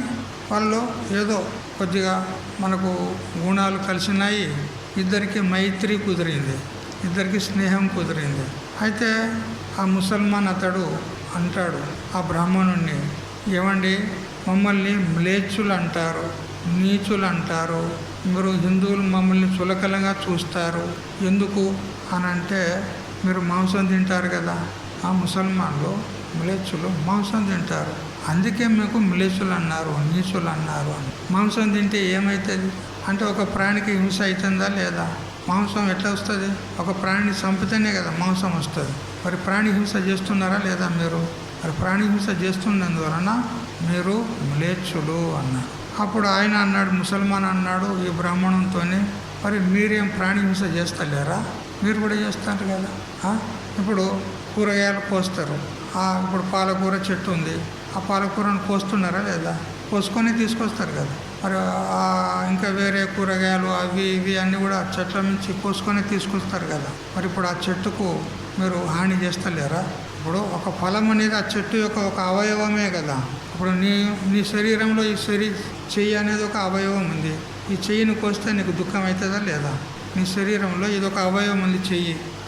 వాళ్ళు ఏదో కొద్దిగా మనకు గుణాలు కలిసినాయి, ఇద్దరికి మైత్రి కుదిరింది, ఇద్దరికి స్నేహం కుదిరింది. అయితే ఆ ముసల్మాన్ అతడు అంటాడు ఆ బ్రాహ్మణుణ్ణి, ఏమండి మమ్మల్ని మ్లేచ్చులు అంటారు, నీచులు అంటారు, మీరు హిందువులు మమ్మల్ని చులకనగా చూస్తారు ఎందుకు అని అంటే, మీరు మాంసం తింటారు కదా, ఆ ముసల్మాన్లు మ్లేచ్చులు మాంసం తింటారు, అందుకే మీకు మ్లేచ్చులు అన్నారు, నీచులు అన్నారు అని. మాంసం తింటే ఏమవుతుంది అంటే, ఒక ప్రాణికి హింస అవుతుందా లేదా? మాంసం ఎట్లా వస్తుంది? ఒక ప్రాణిని చంపితేనే కదా మాంసం వస్తుంది. మరి ప్రాణి హింస చేస్తున్నారా లేదా మీరు? మరి ప్రాణి హింస చేస్తున్నందువలన మీరు మ్లేచ్చులు అన్నారు. అప్పుడు ఆయన అన్నాడు, ముసల్మాన్ అన్నాడు ఈ బ్రాహ్మణంతో, మరి మీరేం ప్రాణి హింస చేస్తలేరా? మీరు కూడా చేస్తారు కదా. ఇప్పుడు కూరగాయలు కోస్తారు, ఇప్పుడు పాలకూర చెట్టు ఉంది, ఆ పాలకూరను కోస్తున్నారా లేదా? కోసుకొని తీసుకొస్తారు కదా. మరి ఇంకా వేరే కూరగాయలు అవి ఇవి అన్నీ కూడా చెట్ల నుంచి కోసుకొని తీసుకొస్తారు కదా. మరి ఇప్పుడు ఆ చెట్టుకు మీరు హాని చేస్తలేరా? ఇప్పుడు ఒక ఫలం అనేది ఆ చెట్టు యొక్క ఒక అవయవమే కదా. ఇప్పుడు నీ శరీరంలో ఈ చెయ్యి అనేది ఒక అవయవం ఉంది, ఈ చెయ్యిని కోస్తే నీకు దుఃఖం అవుతుందా లేదా? నీ శరీరంలో ఇది ఒక అవయవం ఉంది,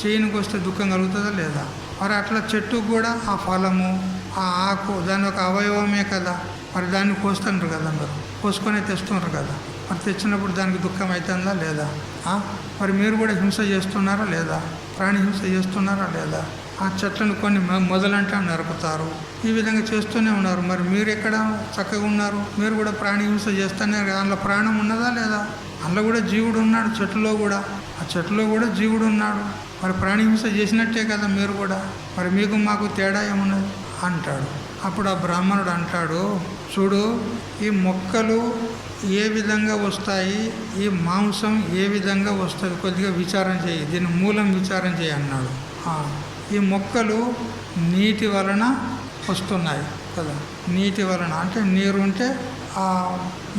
చెయ్యిని కోస్తే దుఃఖం కలుగుతుందా లేదా? మరి అట్లా చెట్టుకు కూడా ఆ ఫలము, ఆ ఆకు దాని ఒక అవయవమే కదా. మరి దాన్ని కోస్తున్నారు కదా, మీరు కోసుకొని తెస్తున్నారు కదా. మరి తెచ్చినప్పుడు దానికి దుఃఖం అవుతుందా లేదా? మరి మీరు కూడా హింస చేస్తున్నారా లేదా? ప్రాణి హింస చేస్తున్నారా లేదా? ఆ చెట్లను కొన్ని మొదలంటే నరుకుతారు, ఈ విధంగా చేస్తూనే ఉన్నారు. మరి మీరు ఎక్కడ చక్కగా ఉన్నారు? మీరు కూడా ప్రాణి హింస చేస్తూనే, అందులో ప్రాణం ఉన్నదా లేదా? అందులో కూడా జీవుడు ఉన్నాడు, చెట్టులో కూడా, ఆ చెట్టులో కూడా జీవుడు ఉన్నాడు. మరి ప్రాణి హింస చేసినట్టే కదా మీరు కూడా. మరి మీకు మాకు తేడా ఏమున్నది అంటాడు. అప్పుడు ఆ బ్రాహ్మణుడు అంటాడు, చూడు, ఈ మొక్కలు ఏ విధంగా వస్తాయి, ఈ మాంసం ఏ విధంగా వస్తుంది, కొద్దిగా విచారం చేయి, దీని మూలం విచారం చేయి అన్నాడు. ఈ మొక్కలు నీటి వలన వస్తున్నాయి కదా. నీటి వలన అంటే నీరు ఉంటే ఆ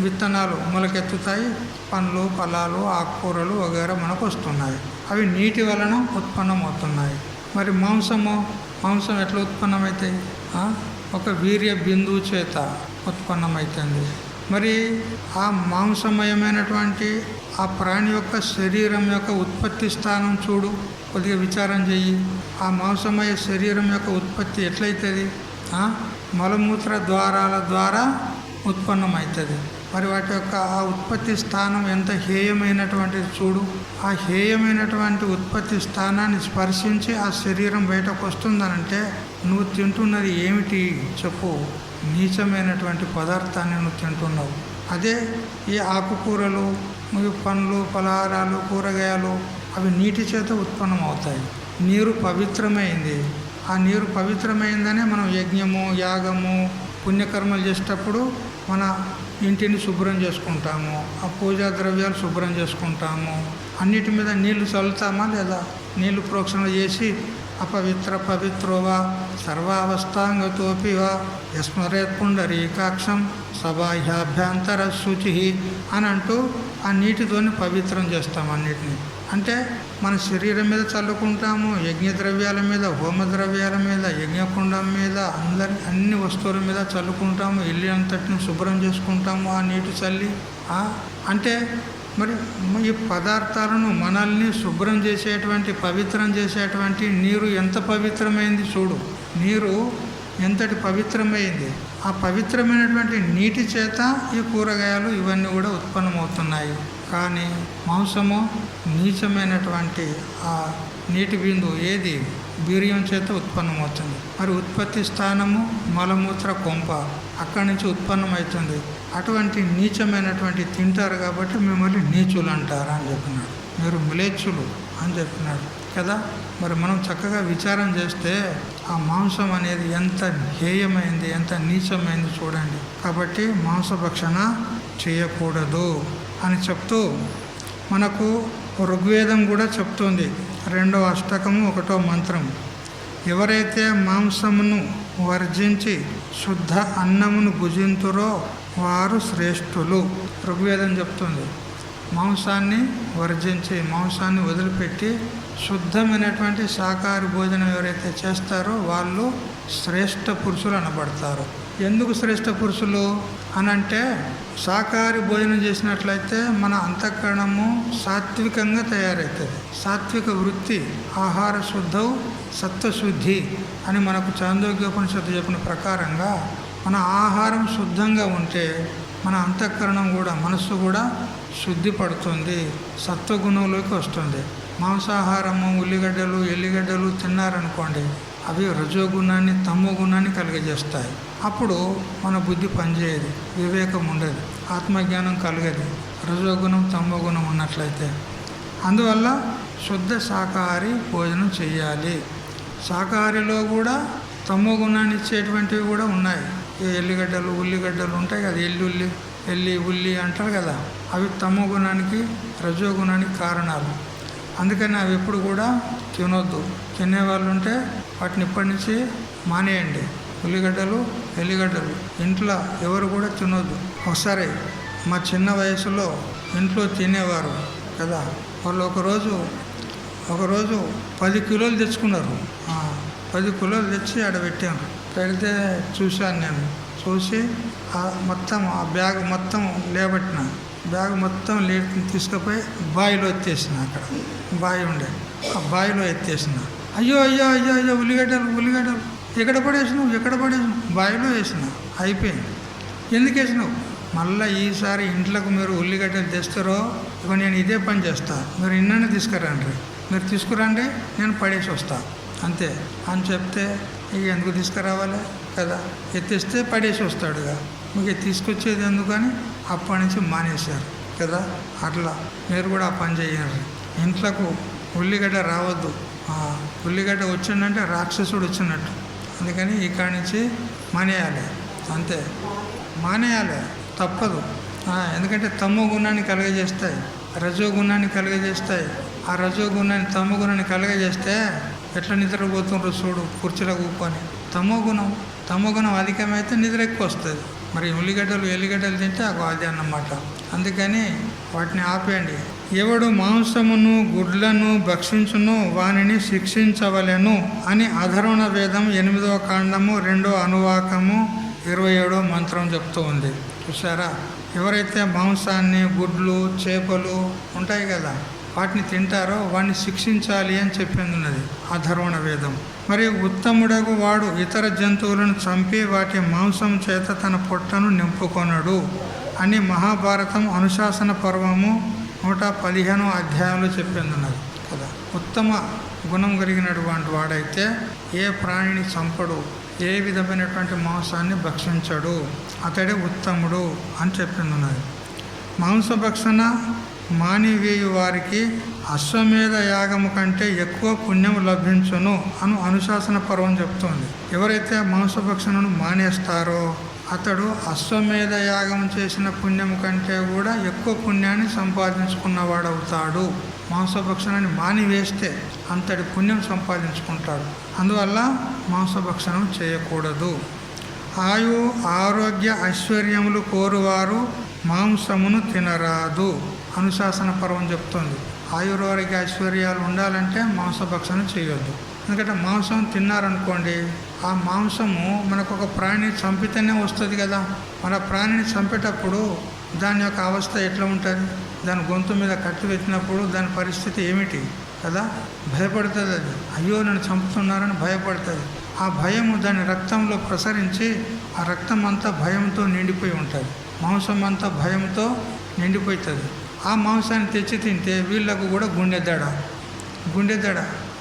విత్తనాలు మొలకెత్తుతాయి, పండ్లు ఫలాలు ఆకుకూరలు వగైరా మనకు వస్తున్నాయి, అవి నీటి వలన ఉత్పన్నమవుతున్నాయి. మరి మాంసం ఎట్లా ఉత్పన్నమవుతాయి? ఒక వీర్య బిందువు చేత ఉత్పన్నమవుతుంది. మరి ఆ మాంసమయమైనటువంటి ఆ ప్రాణి యొక్క శరీరం యొక్క ఉత్పత్తి స్థానం చూడు, కొద్దిగా విచారం చెయ్యి. ఆ మాంసమయ శరీరం యొక్క ఉత్పత్తి ఎట్లయితుంది? మలమూత్ర ద్వారాల ద్వారా ఉత్పన్నమవుతుంది. మరి వాటి యొక్క ఆ ఉత్పత్తి స్థానం ఎంత హేయమైనటువంటిది చూడు. ఆ హేయమైనటువంటి ఉత్పత్తి స్థానాన్ని స్పర్శించి ఆ శరీరం బయటకు వస్తుందనంటే నువ్వు తింటున్నది ఏమిటి చెప్పు? నీచమైనటువంటి పదార్థాన్ని నువ్వు తింటున్నావు. అదే ఈ ఆకుకూరలు, పండ్లు ఫలహారాలు కూరగాయలు అవి నీటి చేత ఉత్పన్నం అవుతాయి. నీరు పవిత్రమైంది. ఆ నీరు పవిత్రమైందనే మనం యజ్ఞము యాగము పుణ్యకర్మలు చేసేటప్పుడు మన ఇంటిని శుభ్రం చేసుకుంటాము, ఆ పూజా ద్రవ్యాలు శుభ్రం చేసుకుంటాము. అన్నిటి మీద నీళ్లు చల్లుతామా లేదా? నీళ్లు ప్రోక్షణ చేసి అపవిత్ర పవిత్రోవా సర్వావస్థాంగతోపి వా యస్మరేత్ పుండరీకాక్షం సబాహ్యాభ్యంతర శుచి అని అంటూ ఆ నీటితోని పవిత్రం చేస్తాం అన్నిటినీ. అంటే మన శరీరం మీద చల్లుకుంటాము, యజ్ఞ ద్రవ్యాల మీద, హోమ ద్రవ్యాల మీద, యజ్ఞకుండం మీద, అన్ని వస్తువుల మీద చల్లుకుంటాము, ఇల్లు అంతటిని శుభ్రం చేసుకుంటాము ఆ నీటి చల్లి. అంటే మరి ఈ పదార్థాలను మనల్ని శుభ్రం చేసేటువంటి పవిత్రం చేసేటువంటి నీరు ఎంత పవిత్రమైంది చూడు. నీరు ఎంతటి పవిత్రమైంది. ఆ పవిత్రమైనటువంటి నీటి చేత ఈ కూరగాయలు ఇవన్నీ కూడా ఉత్పన్నమవుతున్నాయి. కానీ మాంసము నీచమైనటువంటి ఆ నీటి బిందువు ఏది వీర్యం చేత ఉత్పన్నమవుతుంది. మరి ఉత్పత్తి స్థానము మలమూత్ర కొంప, అక్కడి నుంచి ఉత్పన్నమవుతుంది. అటువంటి నీచమైనటువంటి తింటారు కాబట్టి మిమ్మల్ని నీచులు అంటారా అని చెప్పినాడు. మీరు మ్లేచ్చులు అని చెప్పినాడు కదా. మరి మనం చక్కగా విచారం చేస్తే ఆ మాంసం అనేది ఎంత హేయమైంది, ఎంత నీచమైంది చూడండి. కాబట్టి మాంసభక్షణ చేయకూడదు అని చెప్తూ మనకు ఋగ్వేదం కూడా చెప్తుంది. 2వ అష్టకము 1వ మంత్రం, ఎవరైతే మాంసమును వర్జించి శుద్ధ అన్నమును భుజింతురో వారు శ్రేష్ఠులు. ఋగ్వేదం చెప్తుంది మాంసాన్ని వర్జించి, మాంసాన్ని వదిలిపెట్టి శుద్ధమైనటువంటి శాకాహార భోజనం ఎవరైతే చేస్తారో వాళ్ళు శ్రేష్ఠ పురుషులు అనబడతారు. ఎందుకు శ్రేష్ఠ పురుషులు అనంటే, శాకాహారి భోజనం చేసినట్లయితే మన అంతఃకరణము సాత్వికంగా తయారవుతుంది. సాత్విక వృత్తి ఆహార శుద్ధవు సత్వశుద్ధి అని మనకు చాందోగ్యోపనిషత్తు చెప్పిన ప్రకారంగా మన ఆహారం శుద్ధంగా ఉంటే మన అంతఃకరణం కూడా, మనస్సు కూడా శుద్ధి పడుతుంది, సత్వగుణంలోకి వస్తుంది. మాంసాహారము ఉల్లిగడ్డలు ఎల్లిగడ్డలు తిన్నారనుకోండి, అవి రజోగుణాన్ని తమో గుణాన్ని కలిగజేస్తాయి. అప్పుడు మన బుద్ధి పనిచేయదు, వివేకం ఉండదు, ఆత్మజ్ఞానం కలగదు, రజోగుణం తమో గుణం ఉన్నట్లయితే. అందువల్ల శుద్ధ శాకాహారి భోజనం చేయాలి. శాకాహారిలో కూడా తమో గుణాన్ని ఇచ్చేటువంటివి కూడా ఉన్నాయి. ఈ ఎల్లిగడ్డలు ఉల్లిగడ్డలు ఉంటాయి కదా, ఎల్లి ఉల్లి అంటారు కదా, అవి తమో గుణానికి రజోగుణానికి కారణాలు. అందుకని అవి ఎప్పుడు కూడా తినొద్దు. తినేవాళ్ళు ఉంటే వాటిని ఇప్పటి నుంచి మానేయండి. ఉల్లిగడ్డలు ఎల్లిగడ్డలు ఇంట్లో ఎవరు కూడా తినొద్దు. ఒకసారి మా చిన్న వయసులో ఇంట్లో తినేవారు కదా, వాళ్ళు ఒకరోజు 10 కిలోలు తెచ్చుకున్నారు. 10 కిలోలు తెచ్చి ఆడ పెట్టాను. పెడితే చూశాను నేను. చూసి మొత్తం ఆ బ్యాగ్ మొత్తం లేబట్టిన, బ్యాగ్ మొత్తం తీసుకుపోయి బావిలో ఎత్తేసిన. అక్కడ బావి ఉండే, ఆ బావిలో ఎత్తేసిన. అయ్యో అయ్యో అయ్యో అయ్యో ఉల్లిగడ్డలు ఎక్కడ పడేసినావు? బావిలో వేసిన. అయిపోయింది. ఎందుకు వేసినావు? మళ్ళీ ఈసారి ఇంట్లోకి మీరు ఉల్లిగడ్డలు తెస్తారో ఇక నేను ఇదే పని చేస్తా, మీరు ఇన్ననే తీసుకురండి, మీరు తీసుకురండి, నేను పడేసి వస్తా అంతే అని చెప్తే, ఇక ఎందుకు తీసుకురావాలి కదా, ఎత్తిస్తే పడేసి వస్తాడుగా, మీకు తీసుకొచ్చేది ఎందుకని అప్పటి నుంచి మానేశారు కదా. అట్లా మీరు కూడా ఆ పని చేయండి. ఇంట్లోకి ఉల్లిగడ్డ రావద్దు. ఉల్లిగడ్డ వచ్చిందంటే రాక్షసుడు వచ్చినట్టు. అందుకని ఇక్కడి నుంచి మానేయాలి, అంతే, మానేయాలి, తప్పదు. ఎందుకంటే తమో గుణాన్ని కలుగజేస్తాయి, రజో గుణాన్ని కలుగజేస్తాయి. ఆ రజో గుణాన్ని తమో గుణాన్ని కలుగజేస్తే ఎట్లా నిద్రపోతుండ్రు చూడు, కుర్చీలో కూకొని. తమో గుణం అధికమైతే నిద్ర ఎక్కువ వస్తుంది. మరి ఉల్లిగడ్డలు ఎల్లిగడ్డలు తింటే అది అన్నమాట. అందుకని వాటిని ఆపేయండి. ఎవడు మాంసమును గుడ్లను భక్షించును వానిని శిక్షించవలెను అని అధర్వణ వేదం 8వ కాండము 2వ అనువాకము 27వ మంత్రం చెప్తూ ఉంది. చూసారా, ఎవరైతే మాంసాన్ని గుడ్లు చేపలు ఉంటాయి కదా వాటిని తింటారో వాడిని శిక్షించాలి అని చెప్పింది ఉన్నది అధర్వణ వేదం. మరి ఉత్తముడగు వాడు ఇతర జంతువులను చంపి వాటి మాంసం చేత తన పొట్టను నింపుకొనడు అని మహాభారతం అనుశాసన పర్వము 115వ అధ్యాయంలో చెప్పింది ఉన్నది కదా. ఉత్తమ గుణం కలిగినటువంటి వాడైతే ఏ ప్రాణిని చంపడు, ఏ విధమైనటువంటి మాంసాన్ని భక్షించడు, అతడే ఉత్తముడు అని చెప్పింది ఉన్నది. మాంసభక్షణ మానివేయు వారికి అశ్వమేధ యాగము కంటే ఎక్కువ పుణ్యం లభించును అను అనుశాసన పర్వం చెప్తుంది. ఎవరైతే మాంసభక్షణను మానేస్తారో అతడు అశ్వమేధ యాగం చేసిన పుణ్యం కంటే కూడా ఎక్కువ పుణ్యాన్ని సంపాదించుకున్నవాడవుతాడు. మాంసభక్షణాన్ని మానివేస్తే అంతటి పుణ్యం సంపాదించుకుంటాడు. అందువల్ల మాంసభక్షణం చేయకూడదు. ఆరోగ్య ఐశ్వర్యములు కోరువారు మాంసమును తినరాదు అనుశాసన పర్వం చెప్తుంది. ఆయురారోగ్య ఐశ్వర్యాలు ఉండాలంటే మాంసభక్షణ చేయొద్దు. ఎందుకంటే మాంసం తిన్నారనుకోండి, ఆ మాంసము మనకు ఒక ప్రాణిని చంపితేనే వస్తుంది కదా. మన ప్రాణిని చంపేటప్పుడు దాని యొక్క అవస్థ ఎట్లా ఉంటుంది, దాని గొంతు మీద కత్తి పెట్టినప్పుడు దాని పరిస్థితి ఏమిటి కదా, భయపడుతుంది. అది అయ్యో నన్ను చంపుతున్నారని భయపడుతుంది. ఆ భయము దాని రక్తంలో ప్రసరించి ఆ రక్తం అంతా భయంతో నిండిపోయి ఉంటుంది, మాంసం అంతా భయంతో నిండిపోతుంది. ఆ మాంసాన్ని తెచ్చి తింటే వీళ్ళకు కూడా గుండెదడ,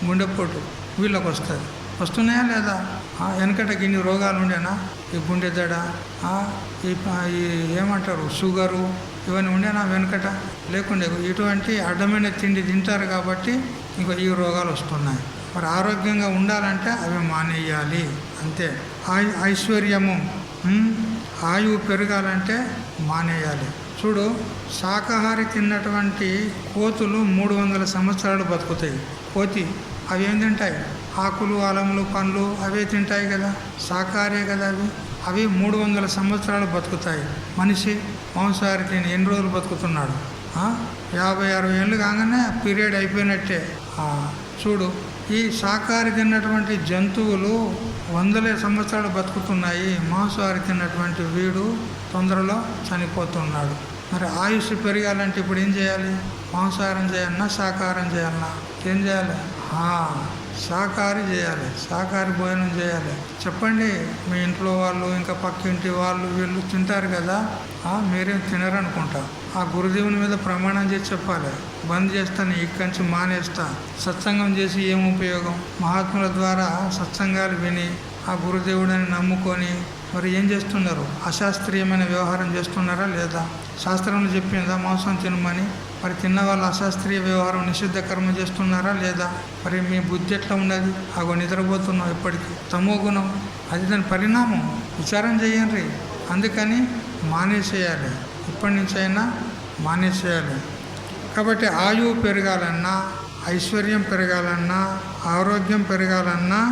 గుండెపోటు, వీళ్ళకి వస్తుంది. వస్తున్నాయా లేదా? వెనకటకి ఇన్ని రోగాలు ఉండేనా? ఈ గుండె దడ, ఈ ఏమంటారు షుగరు, ఇవన్నీ ఉండేనా వెనకట? లేకుండే. ఇటువంటి అడ్డమైన తిండి తింటారు కాబట్టి ఇంకా ఈ రోగాలు వస్తున్నాయి. మరి ఆరోగ్యంగా ఉండాలంటే అవి మానేయాలి అంతే. ఐశ్వర్యము, ఆయువు పెరగాలంటే మానేయాలి. చూడు, శాకాహారి తిన్నటువంటి కోతులు 300 సంవత్సరాలు బతుకుతాయి. కోతి అవి ఏం తింటాయి? ఆకులు, అలములు, పండ్లు అవే తింటాయి కదా, శాకాహారే కదా అవి 300 సంవత్సరాలు బతుకుతాయి. మనిషి మాంసాహారి తిని ఎన్ని రోజులు బతుకుతున్నాడు? 50-60 ఏళ్ళు కాగానే పీరియడ్ అయిపోయినట్టే. చూడు, ఈ శాకాహారి తిన్నటువంటి జంతువులు 100 సంవత్సరాలు బతుకుతున్నాయి. మాంసాహారి తిన్నటువంటి వీడు తొందరలో చనిపోతున్నాడు. మరి ఆయుష్ పెరగాలంటే ఇప్పుడు ఏం చేయాలి? మాంసాహారం చేయాలన్నా శాకాహారం చేయాలన్నా? ఏం చేయాలి? శాకాహారి చేయాలి, శాకాహారి భోజనం చేయాలి. చెప్పండి, మీ ఇంట్లో వాళ్ళు ఇంకా పక్కింటి వాళ్ళు వీళ్ళు తింటారు కదా, మీరేం తినరనుకుంటా. ఆ గురుదేవుని మీద ప్రమాణం చేసి చెప్పాలి, బంద్ చేస్తాను, ఇక్కడి నుంచి మానేస్తా. సత్సంగం చేసి ఏం ఉపయోగం? మహాత్ముల ద్వారా సత్సంగాలు విని ఆ గురుదేవుడిని నమ్ముకొని మరి ఏం చేస్తున్నారు? అశాస్త్రీయమైన వ్యవహారం చేస్తున్నారా లేదా? శాస్త్రంలో చెప్పిందా మాంసం తినమని? మరి తిన్న వాళ్ళు అశాస్త్రీయ వ్యవహారం, నిషిద్ధ కర్మ చేస్తున్నారా లేదా? మరి మీ బుద్ధి ఎట్లా ఉన్నది? అగో నిద్రపోతున్నాం ఎప్పటికీ. తమో గుణం, అది దాని పరిణామం. విచారం చేయండి. అందుకని మానేసేయాలి, ఇప్పటి నుంచైనా మానేసేయాలి. కాబట్టి ఆయువు పెరగాలన్నా, ఐశ్వర్యం పెరగాలన్నా, ఆరోగ్యం పెరగాలన్నా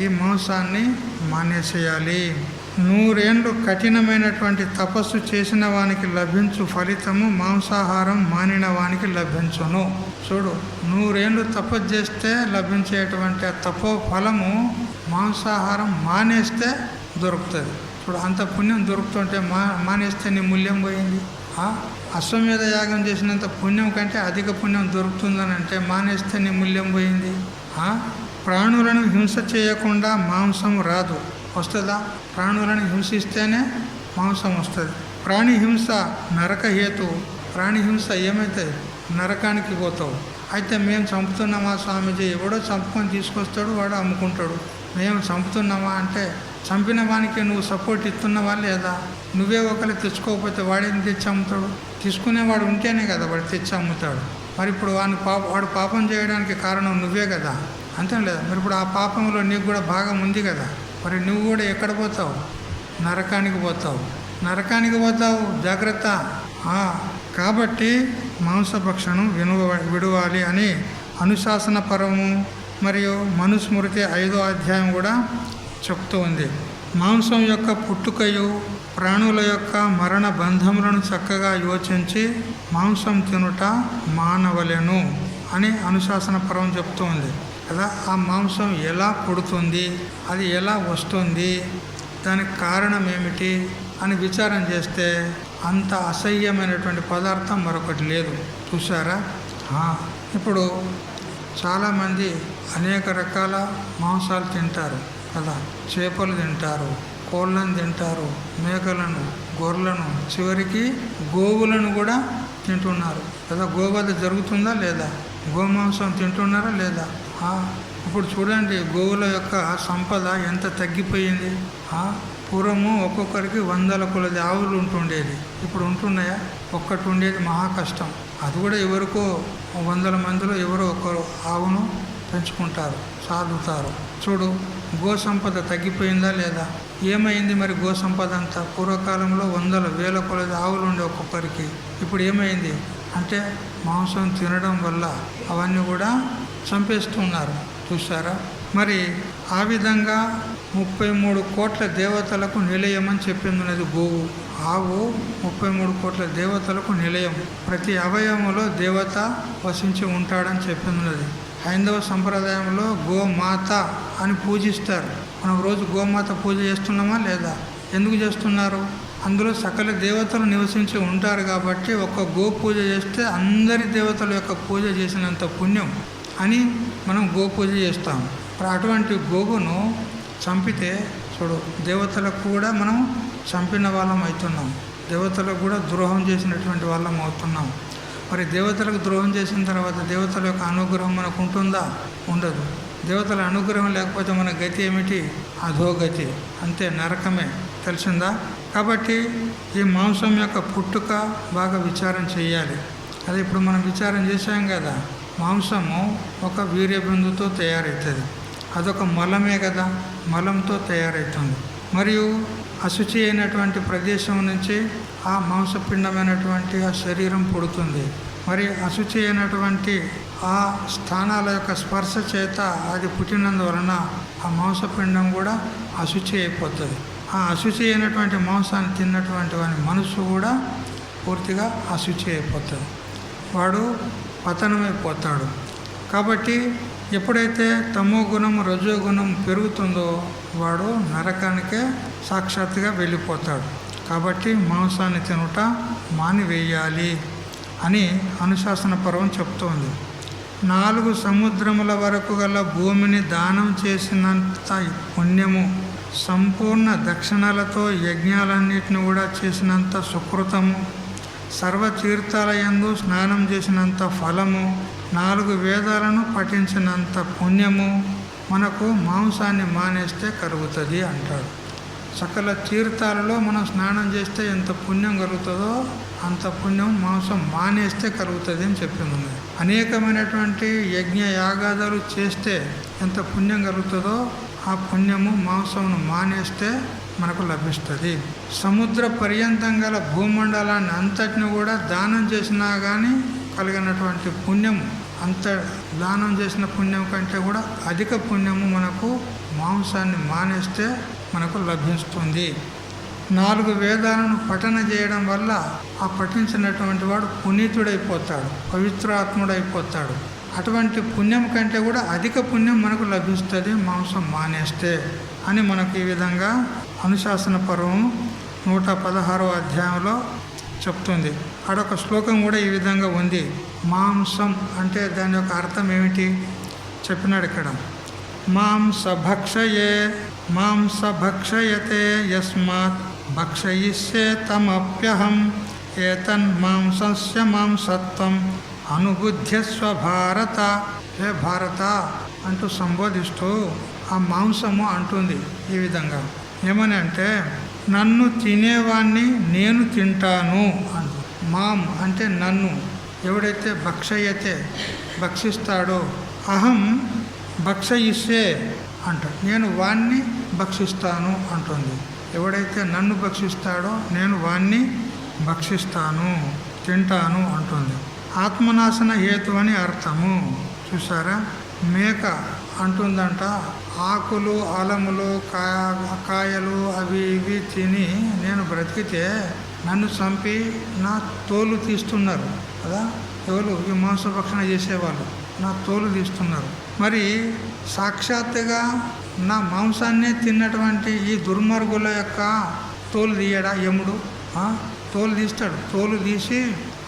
ఈ మాంసాన్ని మానేసేయాలి. 100 ఏళ్ళు కఠినమైనటువంటి తపస్సు చేసిన వానికి లభించు ఫలితము మాంసాహారం మానిన వానికి లభించును. చూడు, 100 ఏళ్ళు తపస్సు చేస్తే లభించేటువంటి ఆ తపో ఫలము మాంసాహారం మానేస్తే దొరుకుతుంది. చూడు, అంత పుణ్యం దొరుకుతుంటే మానేస్తే నీ మూల్యం పోయింది. అశ్వమేధ యాగం చేసినంత పుణ్యం కంటే అధిక పుణ్యం దొరుకుతుందని అంటే మానేస్తే నీ మూల్యం పోయింది. ప్రాణులను హింస చేయకుండా మాంసం రాదు. వస్తుందా? ప్రాణులను హింసిస్తేనే మాంసం వస్తుంది. ప్రాణి హింస నరక హేతు. ప్రాణి హింస ఏమవుతుంది? నరకానికి పోతావు. అయితే మేము చంపుతున్నామా స్వామీజీ? ఎవడో చంపుకొని తీసుకొస్తాడు, వాడు అమ్ముకుంటాడు. మేము చంపుతున్నామా అంటే చంపిన వానికి నువ్వు సపోర్ట్ ఇస్తున్నావా లేదా? నువ్వే ఒకరు తెచ్చుకోకపోతే వాడేం తెచ్చి అమ్ముతాడు? తీసుకునేవాడు ఉంటేనే కదా వాడు తెచ్చి అమ్ముతాడు. మరి ఇప్పుడు వాడు పాపం చేయడానికి కారణం నువ్వే కదా, అంతే లేదా? మరి ఇప్పుడు ఆ పాపంలో నీకు కూడా భాగం ఉంది కదా. మరి నువ్వు కూడా ఎక్కడ పోతావు? నరకానికి పోతావు. నరకానికి పోతావు, జాగ్రత్త. కాబట్టి మాంసభక్షణం విడవాలి అని అనుశాసన పరము మరియు మనుస్మృతి 5వ అధ్యాయం కూడా చెప్తూ ఉంది. మాంసం యొక్క పుట్టుకయు ప్రాణుల యొక్క మరణ బంధములను చక్కగా యోచించి మాంసం తినుట మానవలెను అని అనుశాసన పర్వం చెప్తూ ఉంది కదా. ఆ మాంసం ఎలా పుడుతుంది, అది ఎలా వస్తుంది, దానికి కారణం ఏమిటి అని విచారం చేస్తే అంత అసహ్యమైనటువంటి పదార్థం మరొకటి లేదు. చూసారా? ఇప్పుడు చాలామంది అనేక రకాల మాంసాలు తింటారు కదా. చేపలు తింటారు, కోళ్ళను తింటారు, మేకలను, గొర్రెలను, చివరికి గోవులను కూడా తింటున్నారు కదా. గోవధ జరుగుతుందా లేదా? గోమాంసం తింటున్నారా లేదా? ఇప్పుడు చూడండి, గోవుల యొక్క సంపద ఎంత తగ్గిపోయింది. పూర్వము ఒక్కొక్కరికి 100 కొలది ఆవులు ఉంటుండేది. ఇప్పుడు ఉంటున్నాయా? ఒక్కటి ఉండేది, మహా కష్టం. అది కూడా ఎవరికో 100 మందిలో ఎవరో ఒకరు ఆవును పెంచుకుంటారు, సాదుతారు. చూడు, గో సంపద తగ్గిపోయిందా లేదా? ఏమైంది మరి గో సంపద అంతా? పూర్వకాలంలో 100,000 కొలది ఆవులు ఉండే ఒక్కొక్కరికి. ఇప్పుడు ఏమైంది అంటే మాంసం తినడం వల్ల అవన్నీ కూడా చంపేస్తున్నారు. చూసారా? మరి ఆ విధంగా 33 కోట్ల దేవతలకు నిలయమని చెప్పింది గోవు. ఆవు 33 కోట్ల దేవతలకు నిలయం. ప్రతి అవయవంలో దేవత వసించి ఉంటాడని చెప్పింది. హైందవ సంప్రదాయంలో గోమాత అని పూజిస్తారు. మనం రోజు గోమాత పూజ చేస్తున్నామా లేదా? ఎందుకు చేస్తున్నారు? అందులో సకల దేవతలు నివసించి ఉంటారు కాబట్టి ఒక్క గో పూజ చేస్తే అందరి దేవతల యొక్క పూజ చేసినంత పుణ్యం అని మనం గో పూజ చేస్తాం. అటువంటి గోవును చంపితే చూడు, దేవతలకు కూడా మనం చంపిన వాళ్ళం అవుతున్నాం. దేవతలకు కూడా ద్రోహం చేసినటువంటి వాళ్ళం అవుతున్నాం. మరి దేవతలకు ద్రోహం చేసిన తర్వాత దేవతల యొక్క అనుగ్రహం మనకు ఉంటుందా? ఉండదు. దేవతల అనుగ్రహం లేకపోతే మన గతి ఏమిటి? అధోగతి, అంతే, నరకమే. తెలిసిందా? కాబట్టి ఈ మాంసం యొక్క పుట్టుక బాగా విచారం చేయాలి. అదే ఇప్పుడు మనం విచారం చేశాం కదా, మాంసము ఒక వీర్యబిందుతో తయారవుతుంది. అదొక మలమే కదా, మలంతో తయారవుతుంది. మరియు అశుచి అయినటువంటి ప్రదేశం నుంచి ఆ మాంసపిండమైనటువంటి ఆ శరీరం పుడుతుంది. మరి అశుచి అయినటువంటి ఆ స్థానాల యొక్క స్పర్శ చేత అది పుట్టినందువలన ఆ మాంసపిండం కూడా అశుచి అయిపోతుంది. ఆ అశుచి అయినటువంటి మాంసాన్ని తిన్నటువంటి వాని మనసు కూడా పూర్తిగా అశుచి అయిపోతుంది. వాడు పతనమైపోతాడు. కాబట్టి ఎప్పుడైతే తమో గుణం రజో గుణం పెరుగుతుందో వాడు నరకానికే సాక్షాత్తుగా వెళ్ళిపోతాడు. కాబట్టి మాంసాన్ని తినుట మానివేయాలి అని అనుశాసన పర్వం చెప్తోంది. 4 సముద్రముల వరకు గల భూమిని దానం చేసినంత పుణ్యము, సంపూర్ణ దక్షిణలతో యజ్ఞాలన్నిటిని కూడా చేసినంత సుకృతము, సర్వతీర్థాలయందు స్నానం చేసినంత ఫలము, 4 వేదాలను పఠించినంత పుణ్యము మనకు మాంసాన్ని మానేస్తే కలుగుతుంది అంటాడు. సకల తీర్థాలలో మనం స్నానం చేస్తే ఎంత పుణ్యం కలుగుతుందో అంత పుణ్యం మాంసం మానేస్తే కలుగుతుంది అని చెప్పింది. అనేకమైనటువంటి యజ్ఞ యాగాదాలు చేస్తే ఎంత పుణ్యం కలుగుతుందో ఆ పుణ్యము మాంసమును మానేస్తే మనకు లభిస్తుంది. సముద్ర పర్యంతం గల భూమండలాన్ని అంతటిని కూడా దానం చేసినా కానీ కలిగినటువంటి పుణ్యము, అంత దానం చేసిన పుణ్యం కంటే కూడా అధిక పుణ్యము మనకు మాంసాన్ని మానేస్తే మనకు లభిస్తుంది. 4 వేదాలను పఠన చేయడం వల్ల ఆ పఠించినటువంటి వాడు పునీతుడైపోతాడు, పవిత్రాత్ముడైపోతాడు. అటువంటి పుణ్యం కంటే కూడా అధిక పుణ్యం మనకు లభిస్తుంది మాంసం మానేస్తే అని మనకు ఈ విధంగా అనుశాసన పర్వం 116వ అధ్యాయంలో చెప్తుంది. అడొక శ్లోకం కూడా ఈ విధంగా ఉంది. మాంసం అంటే దాని యొక్క అర్థం ఏమిటి చెప్పినాడు ఇక్కడ. మాంసభక్షయతే యస్మాత్ భక్షయిష్యే తమప్యహం ఏతన్ మాంసస్య మాంసత్వం అనుబుధ్యస్వ భారత. హే భారత అంటూ సంబోధిస్తూ ఆ మాంసము అంటుంది ఈ విధంగా. ఏమని అంటే, నన్ను తినేవాణ్ణి నేను తింటాను అంటు. మాం అంటే నన్ను, ఎవడైతే భక్షయతే భక్షిస్తాడో, అహం భక్షయిష్యే అంట, నేను వాణ్ణి భక్షిస్తాను అంటుంది. ఎవడైతే నన్ను భక్షిస్తాడో నేను వాణ్ణి భక్షిస్తాను, తింటాను అంటుంది. ఆత్మనాశన హేతు అని అర్థము. చూసారా, మేక అంటుందంట, ఆకులు అలములు కాయలు అవి ఇవి తిని నేను బ్రతికితే నన్ను చంపి నా తోలు తీస్తున్నారు కదా, ఎవరు? ఈ మాంసభక్షణ చేసేవాళ్ళు నా తోలు తీస్తున్నారు. మరి సాక్షాత్తుగా నా మాంసాన్నే తిన్నటువంటి ఈ దుర్మార్గుల యొక్క తోలు తీయడా యముడు? తోలు తీస్తాడు. తోలు తీసి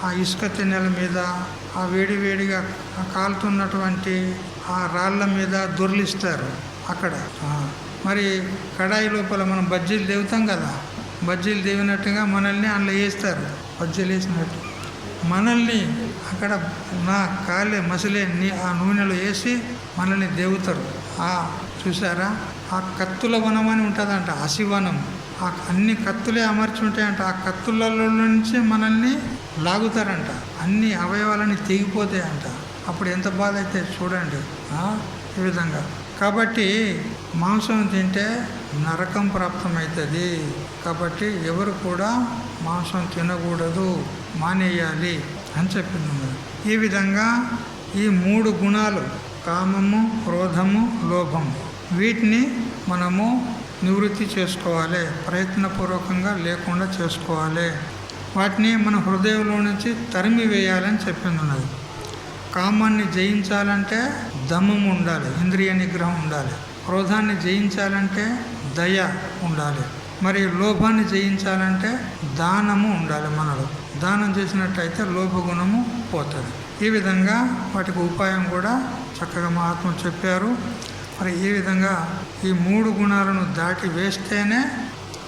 ఆ ఇసుక తిన్నెల మీద, ఆ వేడివేడిగా కాలుతున్నటువంటి ఆ రాళ్ళ మీద దొర్లిస్తారు అక్కడ. మరి కడాయి లోపల మనం బజ్జీలు దేవుతాం కదా, బజ్జీలు దేవినట్టుగా మనల్ని అందులో వేస్తారు. బజ్జీలు వేసినట్టు మనల్ని అక్కడ నా కాలే మసిలే ఆ నూనెలో వేసి మనల్ని దేవుతారు. చూసారా, ఆ కత్తుల వనం అని ఉంటుందంట, హసివనం. ఆ అన్ని కత్తులే అమర్చి ఉంటాయంట. ఆ కత్తులలో నుంచి మనల్ని లాగుతారంట, అన్ని అవయవాలని తెగిపోతాయంట. అప్పుడు ఎంత బాధ అయితే చూడండి ఈ విధంగా. కాబట్టి మాంసం తింటే నరకం ప్రాప్తమవుతుంది. కాబట్టి ఎవరు కూడా మాంసం తినకూడదు, మానేయాలి అని చెప్పింది. ఈ విధంగా ఈ 3 గుణాలు, కామము, క్రోధము, లోభము, వీటిని మనము నివృత్తి చేసుకోవాలి, ప్రయత్నపూర్వకంగా లేకుండా చేసుకోవాలి. వాటిని మన హృదయంలో నుంచి తరిమి వేయాలని చెప్పింది ఉన్నది. కామాన్ని జయించాలంటే దమము ఉండాలి, ఇంద్రియ నిగ్రహం ఉండాలి. క్రోధాన్ని జయించాలంటే దయ ఉండాలి. మరి లోభాన్ని జయించాలంటే దానము ఉండాలి మనలో. దానం చేసినట్టయితే లోభగుణము పోతుంది. ఈ విధంగా వాటికి ఉపాయం కూడా చక్కగా మహాత్ములు చెప్పారు. మరి ఈ విధంగా ఈ 3 గుణాలను దాటి వేస్తేనే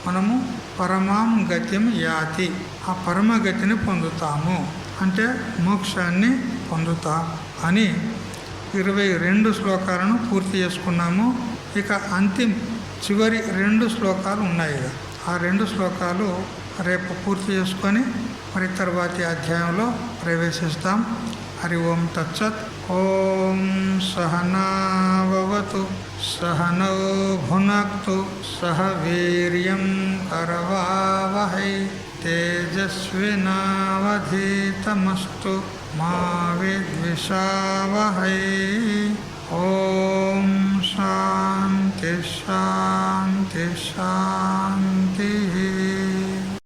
మనము పరమాం గతిం యాతి, ఆ పరమగతిని పొందుతాము, అంటే మోక్షాన్ని పొందుతాం అని 22 శ్లోకాలను పూర్తి చేసుకున్నాము. ఇక చివరి 2 శ్లోకాలు ఉన్నాయి ఇక. ఆ 2 శ్లోకాలు రేపు పూర్తి చేసుకొని మరి తర్వాతి అధ్యాయంలో ప్రవేశిస్తాం. హరి ఓం తత్సత్. ఓం సహనావతు సహనౌ భునక్తు సహ వీర్యం కరవావహై తేజస్వినావధీతమస్తు మా విద్విషావహై. ఓం